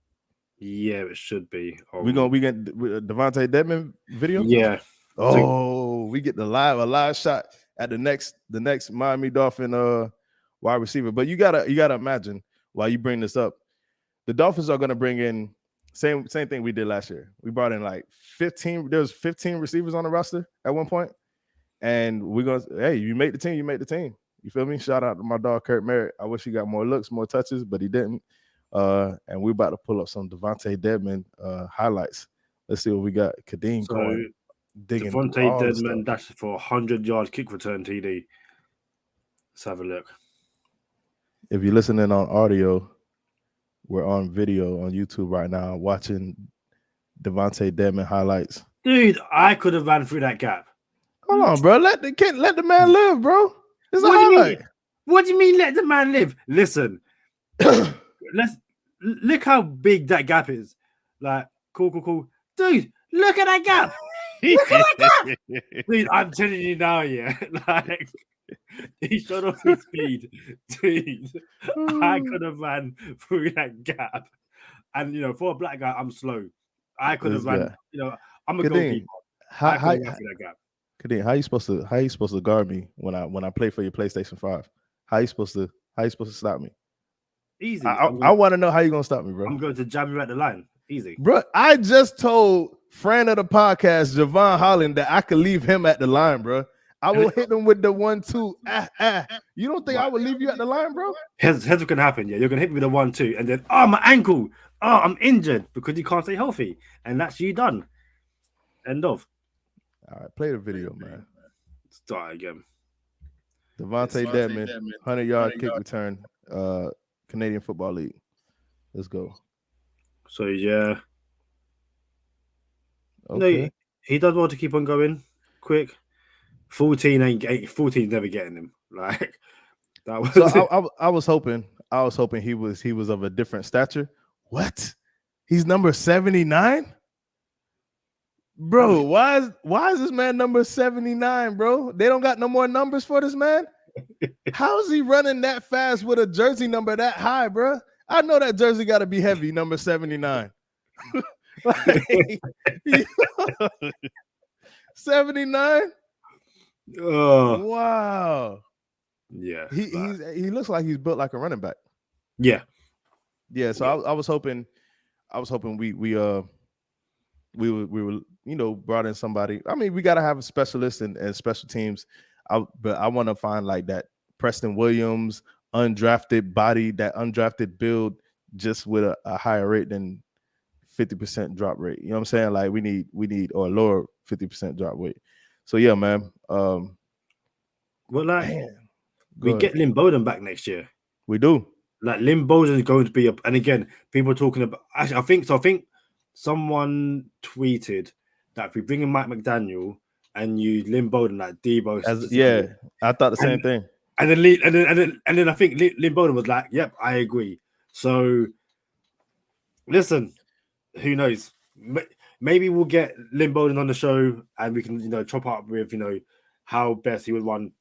[SPEAKER 3] Yeah, it should be.
[SPEAKER 4] We get Devontae Deadman video.
[SPEAKER 3] Yeah.
[SPEAKER 4] Oh, we get a live shot at the next Miami Dolphin wide receiver. But you gotta imagine while you bring this up, the Dolphins are gonna bring in same thing we did last year. We brought in like 15. There was 15 receivers on the roster at one point, and we're gonna hey, you make the team, you make the team. You feel me? Shout out to my dog Kurt Merritt. I wish he got more looks, more touches, but he didn't. And we're about to pull up some Devontae Deadman highlights Let's see what we got. Kadeem
[SPEAKER 3] So
[SPEAKER 4] going, digging through
[SPEAKER 3] Devontae
[SPEAKER 4] all the
[SPEAKER 3] Deadman
[SPEAKER 4] stuff.
[SPEAKER 3] dashed for a 100-yard kick return TD. Let's have a look.
[SPEAKER 4] If you're listening on audio, we're on video on YouTube right now watching Devontae Deadman highlights.
[SPEAKER 3] Dude, I could have ran through that gap.
[SPEAKER 4] Hold on, bro. Let the man live, bro. It's a
[SPEAKER 3] What do you
[SPEAKER 4] highlight.
[SPEAKER 3] mean? What do you mean let the man live? Listen, let's look how big that gap is. Like, cool. Dude, look at that gap. Look at that gap. Dude, I'm telling you now, yeah. Like, he showed off his speed. Dude, I could have ran through that gap. And, for a black guy, I'm slow. I could have ran, I'm a
[SPEAKER 4] Kadeem,
[SPEAKER 3] goalkeeper. I could have ran through that gap.
[SPEAKER 4] Kadeem, how you supposed to guard me when I play for your PlayStation 5? How you supposed to stop me?
[SPEAKER 3] Easy.
[SPEAKER 4] I want to know how you gonna stop me, bro.
[SPEAKER 3] I'm going to jam you at the line. Easy.
[SPEAKER 4] Bro, I just told friend of the podcast, Jevon Holland, that I could leave him at the line, bro. I will hit him with the 1-2. You don't think I would leave you at the line, bro?
[SPEAKER 3] Here's what can happen. Yeah, you're gonna hit me with a 1-2, and then my ankle. Oh, I'm injured because you can't stay healthy, and that's you done. End of.
[SPEAKER 4] All right, play the video, man.
[SPEAKER 3] Start again.
[SPEAKER 4] Devontae Deadman, 100-yard kick return, Canadian Football League. Let's go.
[SPEAKER 3] So yeah.
[SPEAKER 4] Okay.
[SPEAKER 3] No, he does well to keep on going quick. 14's never getting him. Like that was.
[SPEAKER 4] So I was hoping he was of a different stature. What? He's number 79? Bro, why is this man number 79, bro? They don't got no more numbers for this man? How is he running that fast with a jersey number that high, bro? I know that jersey got to be heavy, number 79. 79?
[SPEAKER 3] Oh
[SPEAKER 4] wow.
[SPEAKER 3] Yeah.
[SPEAKER 4] He looks like he's built like a running back.
[SPEAKER 3] Yeah.
[SPEAKER 4] Yeah, so I was hoping we were brought in somebody. I mean, we got to have a specialist and special teams. But I want to find like that Preston Williams undrafted body, that undrafted build, just with a higher rate than 50% drop rate. You know what I'm saying? Like we need or lower 50% drop rate. So yeah, man.
[SPEAKER 3] Well, like we get Lynn Bowden back next year.
[SPEAKER 4] We do.
[SPEAKER 3] Like Lynn Bowden is going to be up, and again, people are talking about. Actually, I think someone tweeted that if we bring in Mike McDaniel and use Lynn Bowden like Debo,
[SPEAKER 4] I thought the same thing.
[SPEAKER 3] And then I think Lynn Bowden was like, "Yep, I agree." So, listen, who knows? Maybe we'll get Lynn Bowden on the show, and we can chop up with how best he would run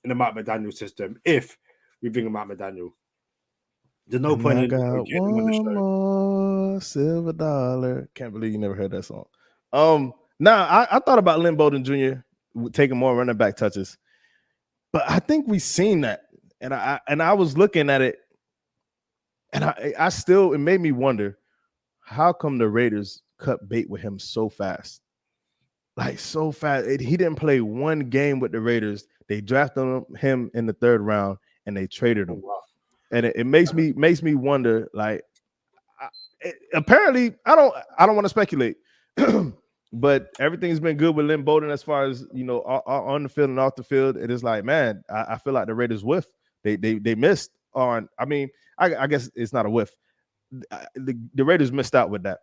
[SPEAKER 3] in the Mike McDaniel system if we bring in Mike McDaniel. There's no point in getting him on the show.
[SPEAKER 4] More silver dollar. Can't believe you never heard that song. I thought about Lynn Bowden Jr. taking more running back touches, but I think we've seen that, and I was looking at it, and it made me wonder, how come the Raiders cut bait with him so fast? Like so fast. He didn't play one game with the Raiders. They drafted him in the 3rd round, and they traded him. And it makes me wonder. Like, apparently, I don't want to speculate, but everything's been good with Lynn Bowden as far as on the field and off the field. It is like, man, I feel like the Raiders whiffed. They missed on. I mean, I guess it's not a whiff. The Raiders missed out with that.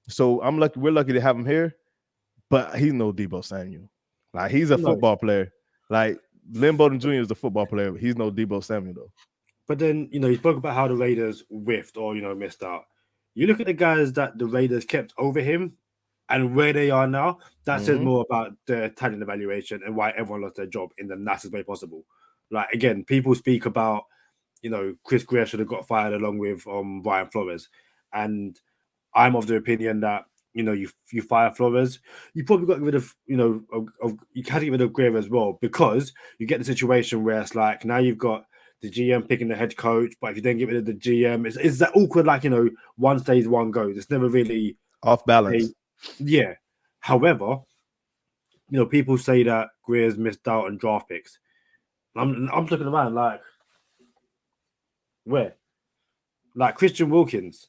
[SPEAKER 4] So we're lucky to have him here, but he's no Deebo Samuel. Like, he's a football player. Like, Lynn Bowden Jr. is a football player. He's no Deebo Samuel though.
[SPEAKER 3] But then, you spoke about how the Raiders whiffed or, missed out. You look at the guys that the Raiders kept over him and where they are now, that says more about the talent evaluation and why everyone lost their job in the nicest way possible. Like, again, people speak about, Chris Greer should have got fired along with Brian Flores. And I'm of the opinion that, you fire Flores, you probably got rid of, you had to get rid of Greer as well, because you get the situation where it's like, now you've got the GM picking the head coach, but if you then get rid of the GM, it's that awkward, like, one stays, one goes. It's never really
[SPEAKER 4] off balance.
[SPEAKER 3] Yeah. However, people say that Greer's missed out on draft picks. I'm looking around like, where? Like Christian Wilkins.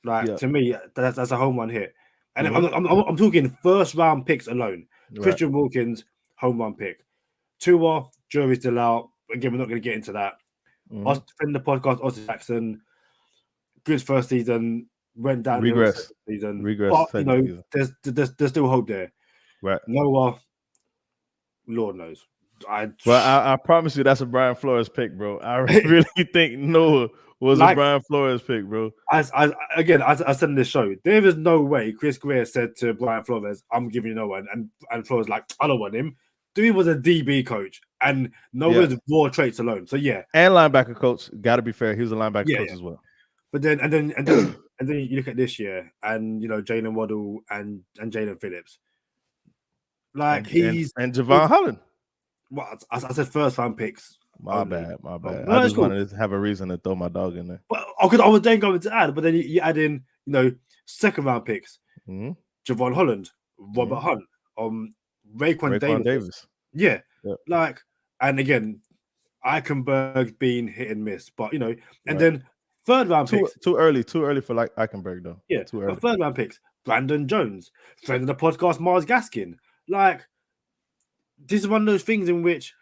[SPEAKER 3] Like, to me, that's a home run hit. And I'm talking first round picks alone.
[SPEAKER 4] Right.
[SPEAKER 3] Christian Wilkins, home run pick. Tua, jury's still out. Again, we're not going to get into that. Us friend of the podcast, Austin Jackson, good first season, went down
[SPEAKER 4] Regress.
[SPEAKER 3] season.
[SPEAKER 4] Regress.
[SPEAKER 3] But there's still hope there.
[SPEAKER 4] Right.
[SPEAKER 3] Noah, Lord knows.
[SPEAKER 4] I promise you that's a Brian Flores pick, bro. I really think Noah was a Brian Flores pick, bro.
[SPEAKER 3] As I said in this show, there is no way Chris Greer said to Brian Flores, "I'm giving you Noah," and Flores like, "I don't want him." Dude was a DB coach, and Noah's raw traits alone. So yeah,
[SPEAKER 4] and linebacker coach. Got to be fair, he was a linebacker coach as well.
[SPEAKER 3] But then you look at this year, and Jalen Waddle and Jalen Phillips, like
[SPEAKER 4] and Jevon Holland.
[SPEAKER 3] Well, I said first round picks.
[SPEAKER 4] My bad. I just wanted to have a reason to throw my dog in there.
[SPEAKER 3] But I was then going to add, but then you add in, second round picks. Jevon Holland, Robert Hunt, Raekwon Davis. Yeah. Like, and again, Eichenberg being hit and miss, but and then third round picks.
[SPEAKER 4] Too early for like Eichenberg though.
[SPEAKER 3] Yeah,
[SPEAKER 4] too early.
[SPEAKER 3] Third round picks. Brandon Jones, friend of the podcast, Mars Gaskin. Like, this is one of those things in which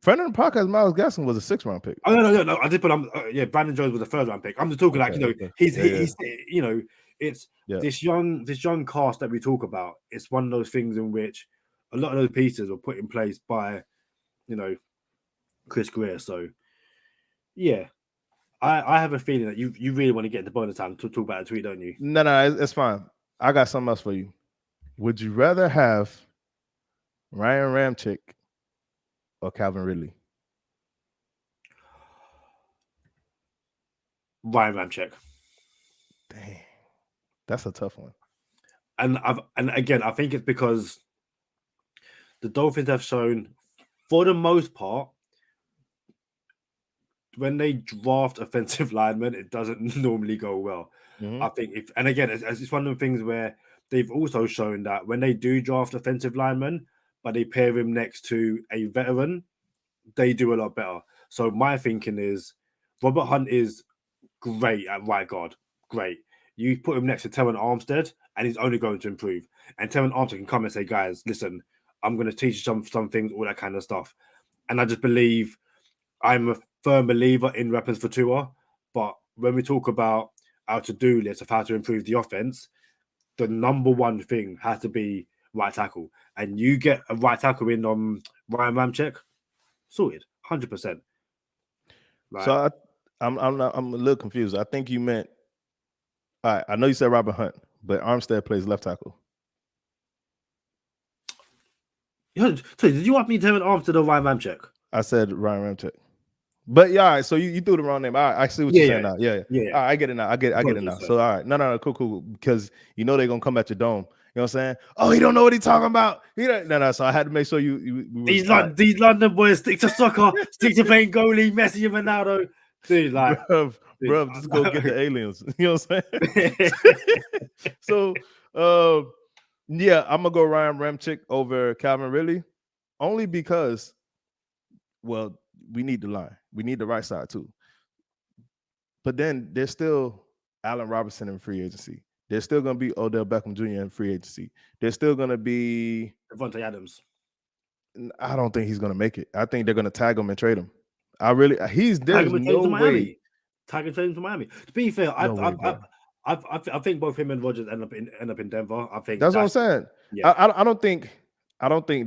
[SPEAKER 4] friend of the podcast, Miles Gaskin was a 6th round pick.
[SPEAKER 3] Oh no! I did put Brandon Jones was a 3rd round pick. I'm just talking he's it's this young cast that we talk about. It's one of those things in which a lot of those pieces were put in place by Chris Greer. So yeah, I have a feeling that you really want to get into bonus time to talk about a tweet, don't you?
[SPEAKER 4] No, it's fine. I got something else for you. Would you rather have Ryan Ramczyk or Calvin Ridley?
[SPEAKER 3] Ryan Ramczyk.
[SPEAKER 4] Dang, that's a tough one.
[SPEAKER 3] And again, I think it's because the Dolphins have shown, for the most part, when they draft offensive linemen, it doesn't normally go well. I think it's one of the things where they've also shown that when they do draft offensive linemen, but they pair him next to a veteran, they do a lot better. So my thinking is Robert Hunt is great at right guard. Great. You put him next to Terron Armstead, and he's only going to improve. And Terron Armstead can come and say, guys, listen, I'm going to teach you some things, all that kind of stuff. And I just believe I'm a firm believer in weapons for Tua. But when we talk about our to-do list of how to improve the offense, the number one thing has to be right tackle. And you get a right tackle in Ryan Ramczyk, sorted, 100%. Right.
[SPEAKER 4] So I'm a little confused. I think you meant, all right, I know you said Robert Hunt, but Armstead plays left tackle.
[SPEAKER 3] So did you want me to have an Armstead or Ryan Ramczyk?
[SPEAKER 4] I said Ryan Ramczyk. But yeah, all right, so you threw the wrong name. I see what you're saying now. Yeah. All right, I get it now. I get it now. So all right, no, cool. Because they're gonna come at your dome. You know what I'm saying? Oh, he don't know what he's talking about. No. So I had to make sure
[SPEAKER 3] these London boys stick to soccer, stick to playing goalie, Messi and Ronaldo. Dude, like,
[SPEAKER 4] bro, just go get the aliens. You know what I'm saying? So, yeah, I'm gonna go Ryan Ramczyk over Calvin Ridley, only because, well, we need the line, we need the right side too. But then there's still Allen Robinson in free agency. There's still gonna be Odell Beckham Jr. in free agency. There's still gonna be
[SPEAKER 3] Devontae Adams.
[SPEAKER 4] I don't think he's gonna make it. I think they're gonna tag him and trade him. There's no way.
[SPEAKER 3] Tag and trade him to Miami. To be fair, I think both him and Rodgers end up in Denver. I think
[SPEAKER 4] that's what I'm saying.
[SPEAKER 3] Yeah.
[SPEAKER 4] I don't think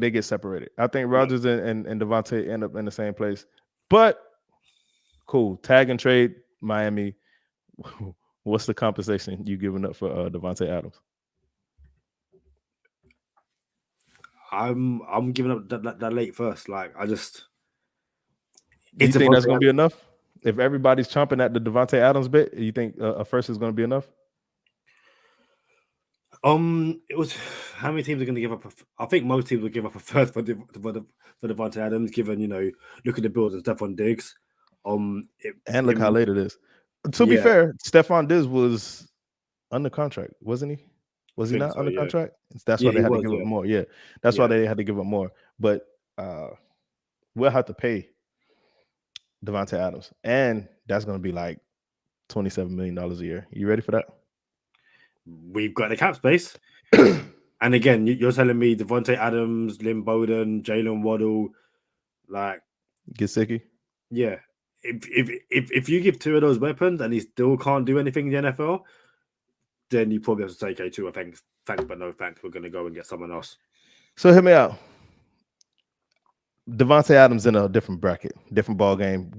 [SPEAKER 4] they get separated. I think Rodgers and Devontae end up in the same place. But cool, tag and trade Miami. What's the compensation you giving up for Devontae Adams?
[SPEAKER 3] I'm giving up that late first. Like, I just.
[SPEAKER 4] Do you think that's going to be enough? If everybody's chomping at the Devontae Adams bit, you think a first is going to be enough?
[SPEAKER 3] It was how many teams are going to give up? I think most teams will give up a first for Devontae Adams, given look at the Bills and Stephon Diggs.
[SPEAKER 4] And look how late it is. To be fair, Stephon Diggs was under contract, wasn't he? Was he not under contract? That's why they had to give up more. Yeah, that's why they had to give up more. But we'll have to pay Devontae Adams, and that's going to be like $27 million a year. You ready for that?
[SPEAKER 3] we've got the cap space. And again, you're telling me Devontae Adams, Lynn Bowden, Jalen Waddle, like
[SPEAKER 4] Gesicki.
[SPEAKER 3] Yeah. If you give two of those weapons and he still can't do anything in the NFL, then you probably have to say, okay, two, thanks, but no thanks. We're going to go and get someone else.
[SPEAKER 4] So hear me out. Devontae Adams in a different bracket, different ball game.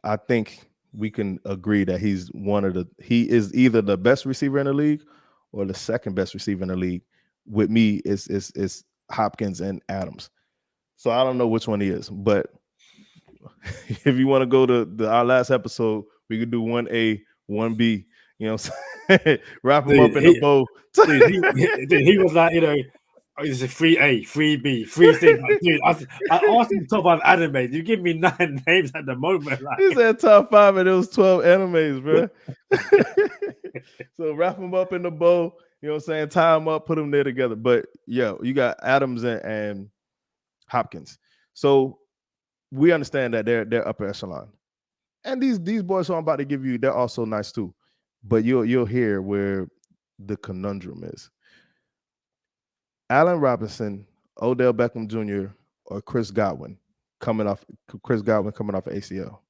[SPEAKER 4] I think we can agree that he is either the best receiver in the league or the second best receiver in the league. With me, is Hopkins and Adams. So I don't know which one he is, but if you want to go to our last episode, we could do 1A, 1B. You know what I'm saying? Wrap him up in a bow.
[SPEAKER 3] He was like, it's a 3A, 3B, 3C. Like, dude, I asked him top 5 anime. You give me 9 names at the moment. Like.
[SPEAKER 4] He said top 5 and it was 12 animes, bro. So wrap them up in the bow. You know what I'm saying? Tie them up, put them there together. But yeah, you got Adams and Hopkins. So we understand that they're upper echelon. And these boys who I'm about to give you, they're also nice too. But you'll hear where the conundrum is. Allen Robinson, Odell Beckham Jr., or Chris Godwin coming off ACL.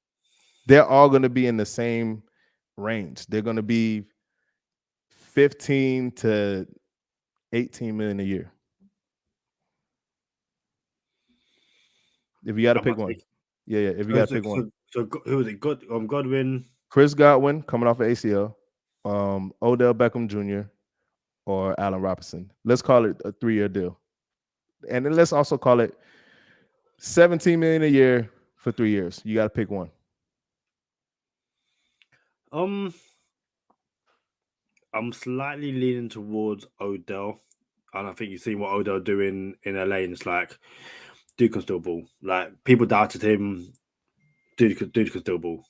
[SPEAKER 4] They're all going to be in the same range. They're going to be 15 to 18 million a year. If you got to pick one. Yeah. If you got to pick one.
[SPEAKER 3] So who was it? Godwin.
[SPEAKER 4] Chris Godwin coming off of ACL. Odell Beckham Jr. or Allen Robinson. Let's call it a 3-year deal. And then let's also call it $17 million a year for 3 years. You got to pick one.
[SPEAKER 3] I'm slightly leaning towards Odell. And I think you've seen what Odell doing in LA, and it's like, dude can still ball. Like, people doubted him. Dude can still ball.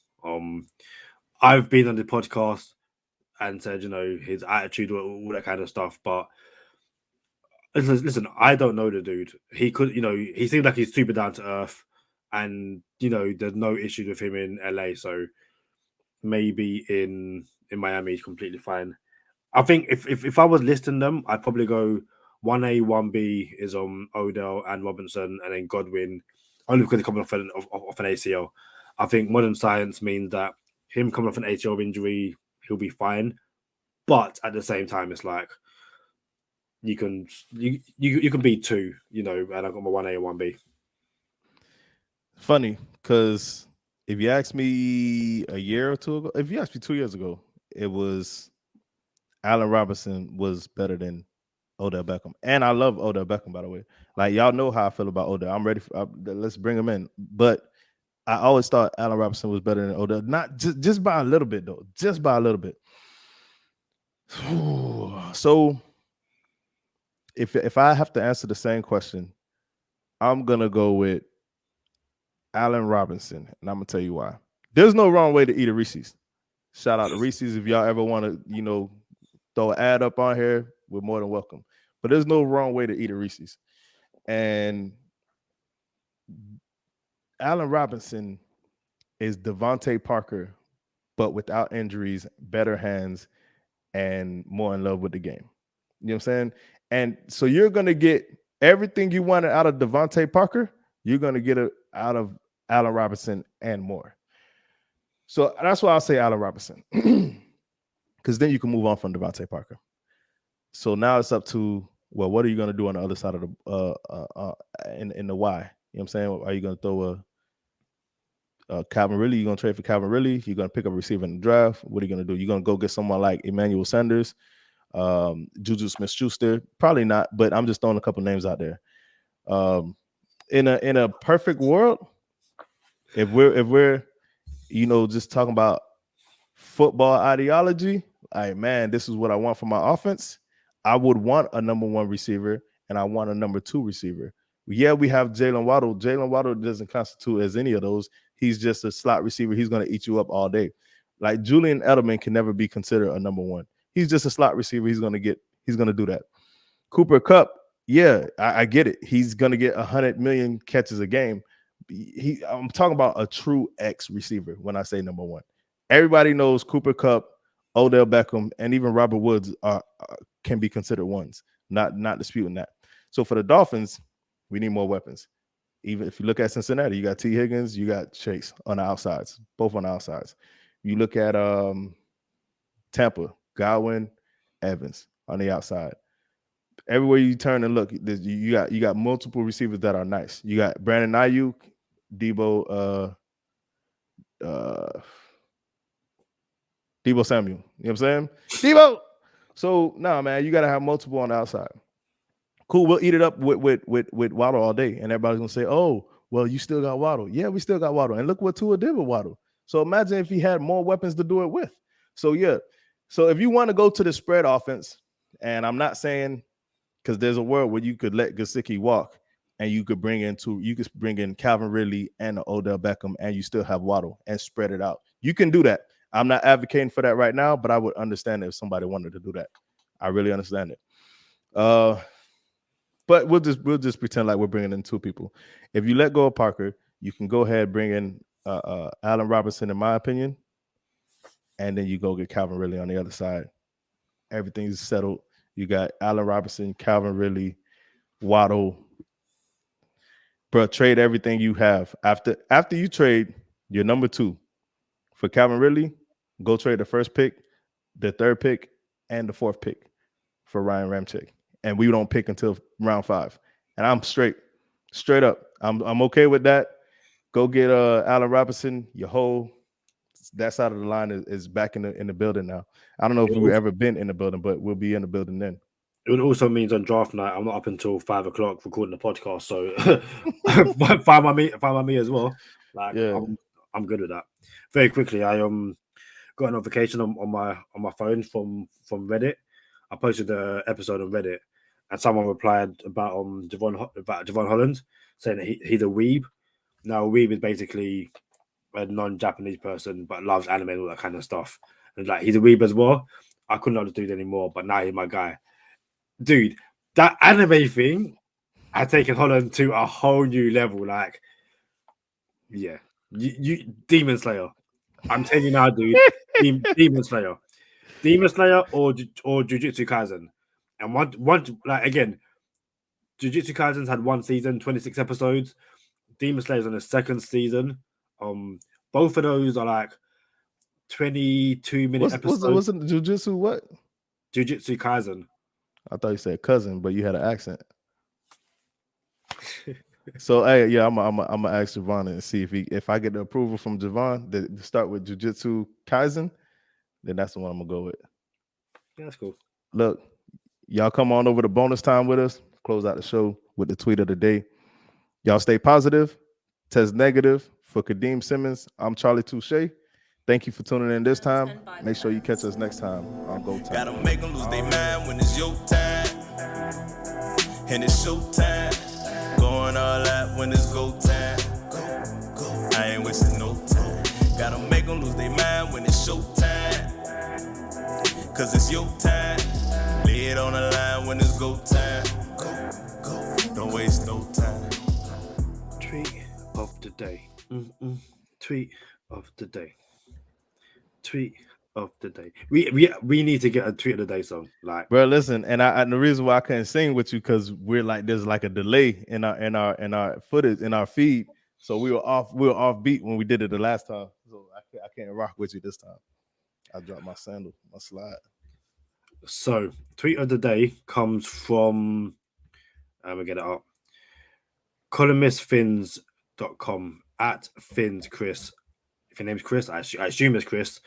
[SPEAKER 3] I've been on the podcast and said, his attitude, all that kind of stuff. But listen, I don't know the dude. He could, he seems like he's super down to earth, and there's no issue with him in LA. So maybe in Miami, he's completely fine. I think if I was listing them, I'd probably go 1A, 1B is Odell and Robinson, and then Godwin, only because he's coming off an ACL. I think modern science means that him coming off an ACL injury, he'll be fine. But at the same time, it's like you can be two, and I've got my 1A and 1B.
[SPEAKER 4] Funny, because if you asked me a year or two ago, if you asked me 2 years ago, it was Allen Robinson was better than Odell Beckham. And I love Odell Beckham, by the way. Like, y'all know how I feel about Odell. I'm ready let's bring him in. But I always thought Allen Robinson was better than Odell. Not just by a little bit, though. Just by a little bit. So if I have to answer the same question, I'm gonna go with Allen Robinson, and I'm gonna tell you why. There's no wrong way to eat a Reese's. Shout out to Reese's. If y'all ever want to, throw an ad up on here, we're more than welcome. But there's no wrong way to eat a Reese's. And Allen Robinson is Devontae Parker, but without injuries, better hands, and more in love with the game. You know what I'm saying? And so you're going to get everything you wanted out of Devontae Parker, you're going to get it out of Allen Robinson and more. So that's why I'll say Allen Robinson. Because then you can move on from Devontae Parker. So now it's up to, well, what are you going to do on the other side of the in the Y? You know what I'm saying? Are you going to throw Calvin Ridley? You're going to trade for Calvin Ridley? You're going to pick up a receiver in the draft? What are you going to do? You're going to go get someone like Emmanuel Sanders, Juju Smith-Schuster? Probably not, but I'm just throwing a couple names out there. In a perfect world, if we're just talking about football ideology, like, man, this is what I want for my offense. I would want a number 1 receiver and I want a number 2 receiver. Yeah, we have Jalen Waddle. Jalen Waddle doesn't constitute as any of those. He's just a slot receiver. He's going to eat you up all day. Like, Julian Edelman can never be considered a number 1. He's just a slot receiver. He's going to do that. Cooper Kupp, yeah, I get it. He's going to get 100 million catches a game. I'm talking about a true X receiver when I say number 1. Everybody knows Cooper Kupp, Odell Beckham, and even Robert Woods can be considered ones. Not disputing that. So for the Dolphins, we need more weapons. Even if you look at Cincinnati, you got T. Higgins, you got Chase on the outsides, both on the outsides. You look at Tampa, Godwin, Evans on the outside. Everywhere you turn and look, you got multiple receivers that are nice. You got Brandon Ayuk, Debo Samuel. You know what I'm saying? Debo. So man, you gotta have multiple on the outside. Cool, we'll eat it up with Waddle all day, and everybody's gonna say, "Oh, well, you still got Waddle." Yeah, we still got Waddle, and look what Tua did with Waddle. So imagine if he had more weapons to do it with. So yeah, so if you want to go to the spread offense, and I'm not saying because there's a world where you could let Gesicki walk, and you could bring in Calvin Ridley and Odell Beckham, and you still have Waddle and spread it out. You can do that. I'm not advocating for that right now, but I would understand it if somebody wanted to do that. I really understand it. But we'll just pretend like we're bringing in two people. If you let go of Parker, you can go ahead and bring in Allen Robinson, in my opinion, and then you go get Calvin Ridley on the other side. Everything's settled. You got Allen Robinson, Calvin Ridley, Waddle. Bro, trade everything you have. After you trade your number 2 for Calvin Ridley, go trade the first pick, the third pick, and the fourth pick for Ryan Ramczyk. And we don't pick until round 5. And I'm straight up. I'm okay with that. Go get Allen Robinson. Your whole that side of the line is back in the building now. I don't know if we've ever been in the building, but we'll be in the building then.
[SPEAKER 3] It also means on draft night, I'm not up until 5 o'clock recording the podcast. So find my me as well. Like, yeah. I'm good with that. Very quickly, I got a notification on my phone from Reddit. I posted the episode on Reddit, and someone replied about Jevon Holland, saying that he's a weeb. Now, a weeb is basically a non-Japanese person but loves anime and all that kind of stuff. And like, he's a weeb as well. I couldn't love the dude anymore, but now he's my guy. Dude, that anime thing has taken Holland to a whole new level. Like, yeah, you Demon Slayer. I'm telling you now, dude. Demon Slayer or Jujutsu Kaisen. And one like again, Jujutsu Kaisen's had 1 season, 26 episodes. Demon Slayer's on the 2nd season. Both of those are like 22-minute episodes.
[SPEAKER 4] Wasn't Jujutsu what?
[SPEAKER 3] Jujutsu Kaisen.
[SPEAKER 4] I thought you said cousin, but you had an accent. So hey, yeah, I'm gonna ask Jevon and see if I get the approval from Jevon to start with Jujutsu Kaisen, then that's the one I'm gonna go with.
[SPEAKER 3] Yeah, that's cool.
[SPEAKER 4] Look, y'all come on over to bonus time with us. Close out the show with the tweet of the day. Y'all stay positive, test negative. For Kadeem Simmons, I'm Charlie Touche. Thank you for tuning in this time. Make sure you catch us next time on Go Time.
[SPEAKER 2] Gotta make them lose their mind when it's your time. And it's show time. Going all out when it's go time. I ain't wasting no time. Gotta make them lose their mind when it's show time. Cause it's your time. Lay it on the line when it's go time. Don't waste no time.
[SPEAKER 3] Tweet of the day. Tweet of the day. Tweet of the day. We need to get a tweet of the day song. Like,
[SPEAKER 4] bro, listen, and the reason why I couldn't sing with you because we're like there's like a delay in our footage in our feed, so we were off beat when we did it the last time. So I can't rock with you this time. I dropped my sandal, my slide.
[SPEAKER 3] So tweet of the day comes from we get it up. columnistfins.com at Fins Chris. If your name's Chris, I assume it's Chris.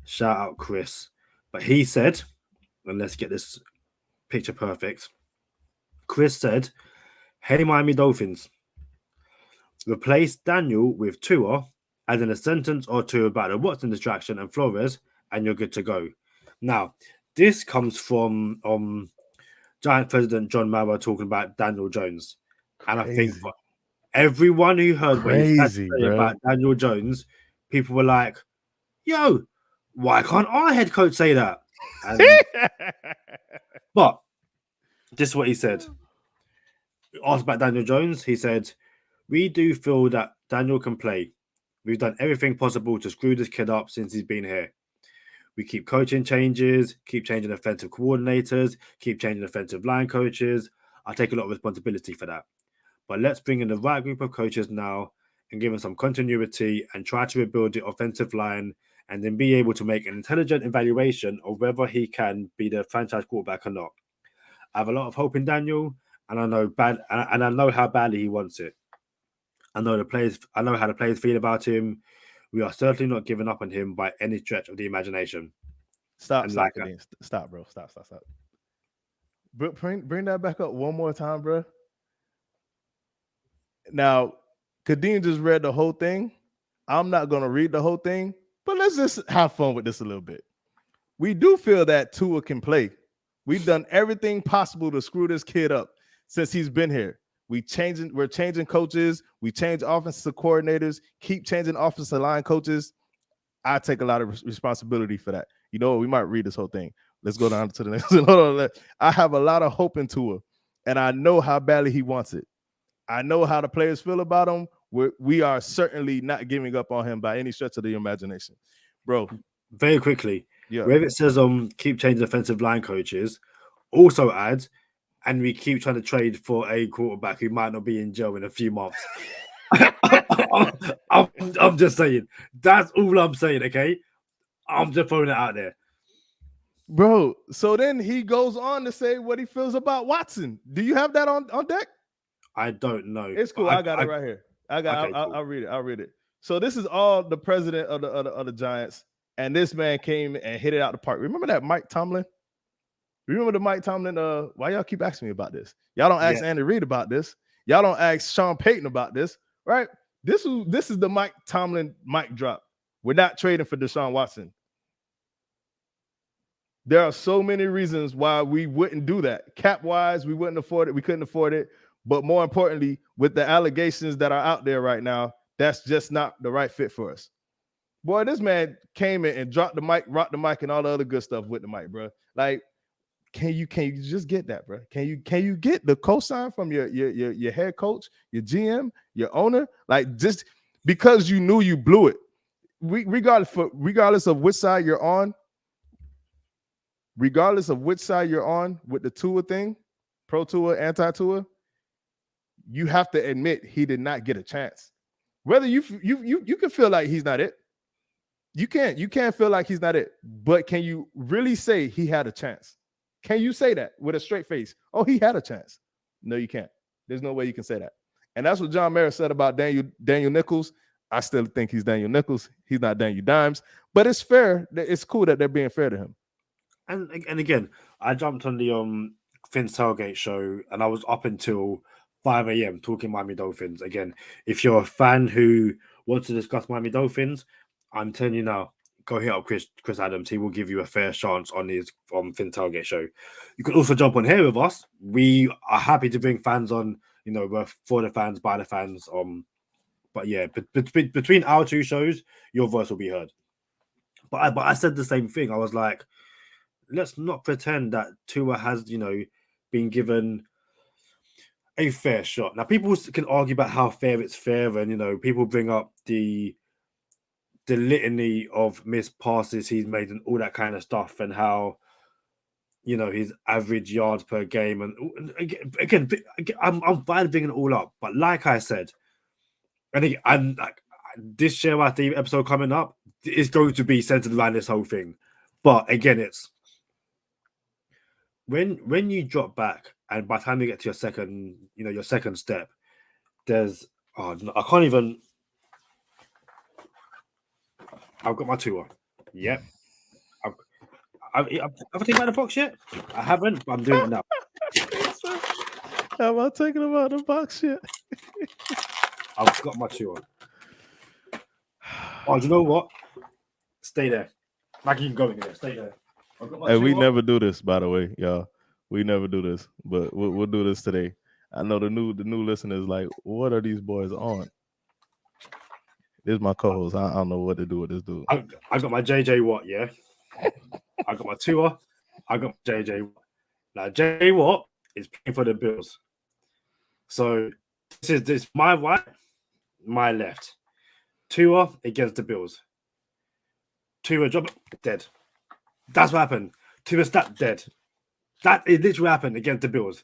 [SPEAKER 3] Shout out Chris. But he said, and let's get this picture perfect. Chris said, "Hey Miami Dolphins, replace Daniel with Tua, add in a sentence or two about the Watson distraction and Flores, and you're good to go." Now, this comes from Giant President John Mara talking about Daniel Jones. And I think for everyone who heard what he had to say about Daniel Jones, people were like, yo, why can't our head coach say that? But this is what he said. Asked about Daniel Jones, he said, "We do feel that Daniel can play. We've done everything possible to screw this kid up since he's been here. We keep coaching changes, keep changing offensive coordinators, keep changing offensive line coaches. I take a lot of responsibility for that. But let's bring in the right group of coaches now and give them some continuity and try to rebuild the offensive line and then be able to make an intelligent evaluation of whether he can be the franchise quarterback or not. I have a lot of hope in Daniel, and I know how badly he wants it. I know how the players feel about him. We are certainly not giving up on him by any stretch of the imagination.
[SPEAKER 4] Stop, Kadeem. Stop, bro. Stop. Bring that back up one more time, bro. Now, Kadeem just read the whole thing. I'm not going to read the whole thing, but let's just have fun with this a little bit. We do feel that Tua can play. We've done everything possible to screw this kid up since he's been here. We're changing coaches. We change offensive coordinators, keep changing offensive line coaches. I take a lot of responsibility for that. You know what? We might read this whole thing. Let's go down to the next. Hold on. I have a lot of hope in Tua, and I know how badly he wants it. I know how the players feel about him. We are certainly not giving up on him by any stretch of the imagination. Bro.
[SPEAKER 3] Very quickly, where it says keep changing offensive line coaches, also add, and we keep trying to trade for a quarterback who might not be in jail in a few months. I'm just saying. That's all I'm saying, okay? I'm just throwing it out there.
[SPEAKER 4] Bro, so then he goes on to say what he feels about Watson. Do you have that on deck?
[SPEAKER 3] I don't know.
[SPEAKER 4] It's cool. I got it right here. I'll read it. I'll read it. So this is all the president of the Giants, and this man came and hit it out the park. Remember that Mike Tomlin? Remember the Mike Tomlin? Why y'all keep asking me about this? Y'all don't ask Andy Reid about this. Y'all don't ask Sean Payton about this, right? This is the Mike Tomlin mic drop. We're not trading for Deshaun Watson. There are so many reasons why we wouldn't do that. Cap-wise, we wouldn't afford it. We couldn't afford it. But more importantly, with the allegations that are out there right now, that's just not the right fit for us. Boy, this man came in and dropped the mic, rocked the mic, and all the other good stuff with the mic, bro. Like, can you just get that, bro? Can you get the cosign from your head coach, your GM, your owner? Like, just because you knew you blew it, regardless of which side you're on, with the Tua thing, pro Tua, anti Tua, you have to admit he did not get a chance. Whether you can feel like he's not it, you can't feel like he's not it. But can you really say he had a chance? Can you say that with a straight face? Oh, he had a chance. No, you can't. There's no way you can say that. And that's what John Mara said about Daniel Nichols. I still think he's Daniel Nichols. He's not Daniel Dimes. But it's fair. It's cool that they're being fair to him.
[SPEAKER 3] And again, I jumped on the Finn's Tailgate show, and I was up until 5 a.m. talking Miami Dolphins. Again, if you're a fan who wants to discuss Miami Dolphins, I'm telling you now, go hit up Chris Adams. He will give you a fair chance on his Finn Tailgate show. You can also jump on here with us. We are happy to bring fans on. You know, we're for the fans, by the fans. But yeah, between our two shows, your voice will be heard. But I said the same thing. I was like, let's not pretend that Tua has, been given a fair shot. Now, people can argue about how fair it's fair, and people bring up the litany of missed passes he's made and all that kind of stuff, and how his average yards per game. And again, I'm fine bringing it all up, but like I said, and like this Share Our Team episode coming up is going to be centered around this whole thing. But again, it's when you drop back, and by the time you get to your second step, there's I can't even. I've got my Tua. Yep. Have I taken out the box yet? I haven't, but I'm doing it now.
[SPEAKER 4] Have I taken him out of the box yet?
[SPEAKER 3] I've got my Tua. Oh, do you know what? Stay there. Like you can go in there. Stay there.
[SPEAKER 4] Hey, we never do this, by the way, y'all. We never do this, but we'll do this today. I know the new listeners like, what are these boys on? This is my co-host. I don't know what to do with this dude.
[SPEAKER 3] I got my JJ Watt, yeah. I got my Tua. I got my JJ Watt. Now JJ Watt is playing for the Bills. So this is my right, my left. Tua against the Bills. Tua drop dead. That's what happened. Tua snapped dead. That is literally what happened against the Bills.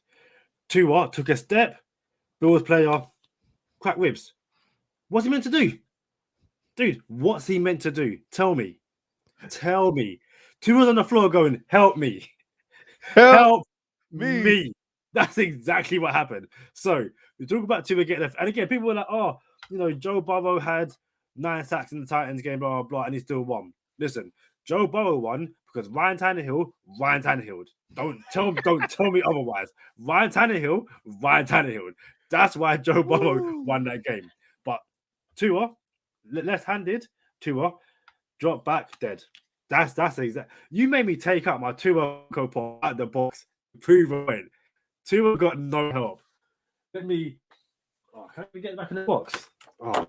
[SPEAKER 3] Tua took a step. Bills player crack ribs. What's he meant to do? Dude, what's he meant to do? Tell me. Tua's on the floor going, help me. Help me. That's exactly what happened. So we talk about Tua getting left. And again, people were like, oh, Joe Burrow had 9 sacks in the Titans game, blah, blah, blah, and he still won. Listen, Joe Burrow won because Ryan Tannehill. Don't tell me otherwise. Ryan Tannehill. That's why Joe Burrow won that game. But Tua, left-handed, Tua, drop back, dead. That's exact. You made me take out my Tua coupon at the box. Prove it. Tua got no help. Let me. Oh, can we get back in the box? Oh,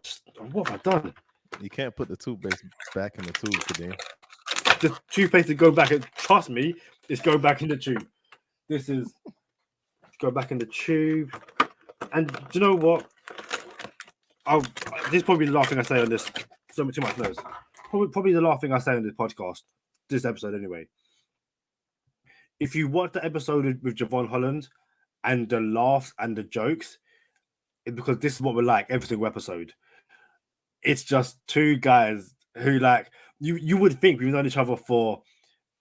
[SPEAKER 3] what have I done?
[SPEAKER 4] You can't put the toothpaste back in the tube, Kadeem.
[SPEAKER 3] The toothpaste is going back. Trust me, it's going back in the tube. This is go back in the tube. And do you know what? This is probably the last thing I say on this. So too much noise. Probably the last thing I say on this podcast, this episode anyway. If you watch the episode with Jevon Holland and the laughs and the jokes, it's because this is what we're like every single episode. It's just two guys who like you would think we've known each other for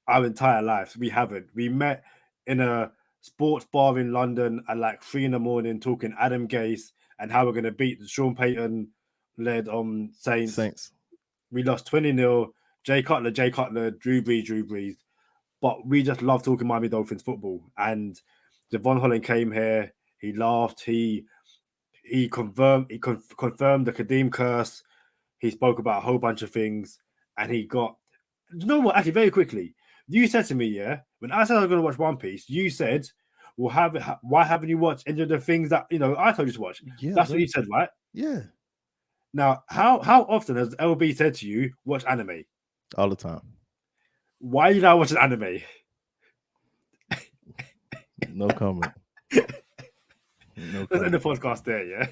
[SPEAKER 3] our entire lives. We haven't. We met in a sports bar in London at like 3 a.m. talking Adam Gase and how we're going to beat the Sean Peyton led Saints. We lost 20-0. Jay Cutler, Drew Brees. But we just love talking Miami Dolphins football. And Jevon Holland came here. He laughed. He confirmed the Kadeem curse. He spoke about a whole bunch of things. And he got... You know what? Actually, very quickly. You said to me, yeah, when I said I was going to watch One Piece, you said, why haven't you watched any of the things that, I told you to watch? Yeah, that's what you said, right?
[SPEAKER 4] Yeah.
[SPEAKER 3] Now, how often has LB said to you, watch anime?
[SPEAKER 4] All the time.
[SPEAKER 3] Why are you now watching anime?
[SPEAKER 4] No comment.
[SPEAKER 3] Let's end the podcast there, yeah?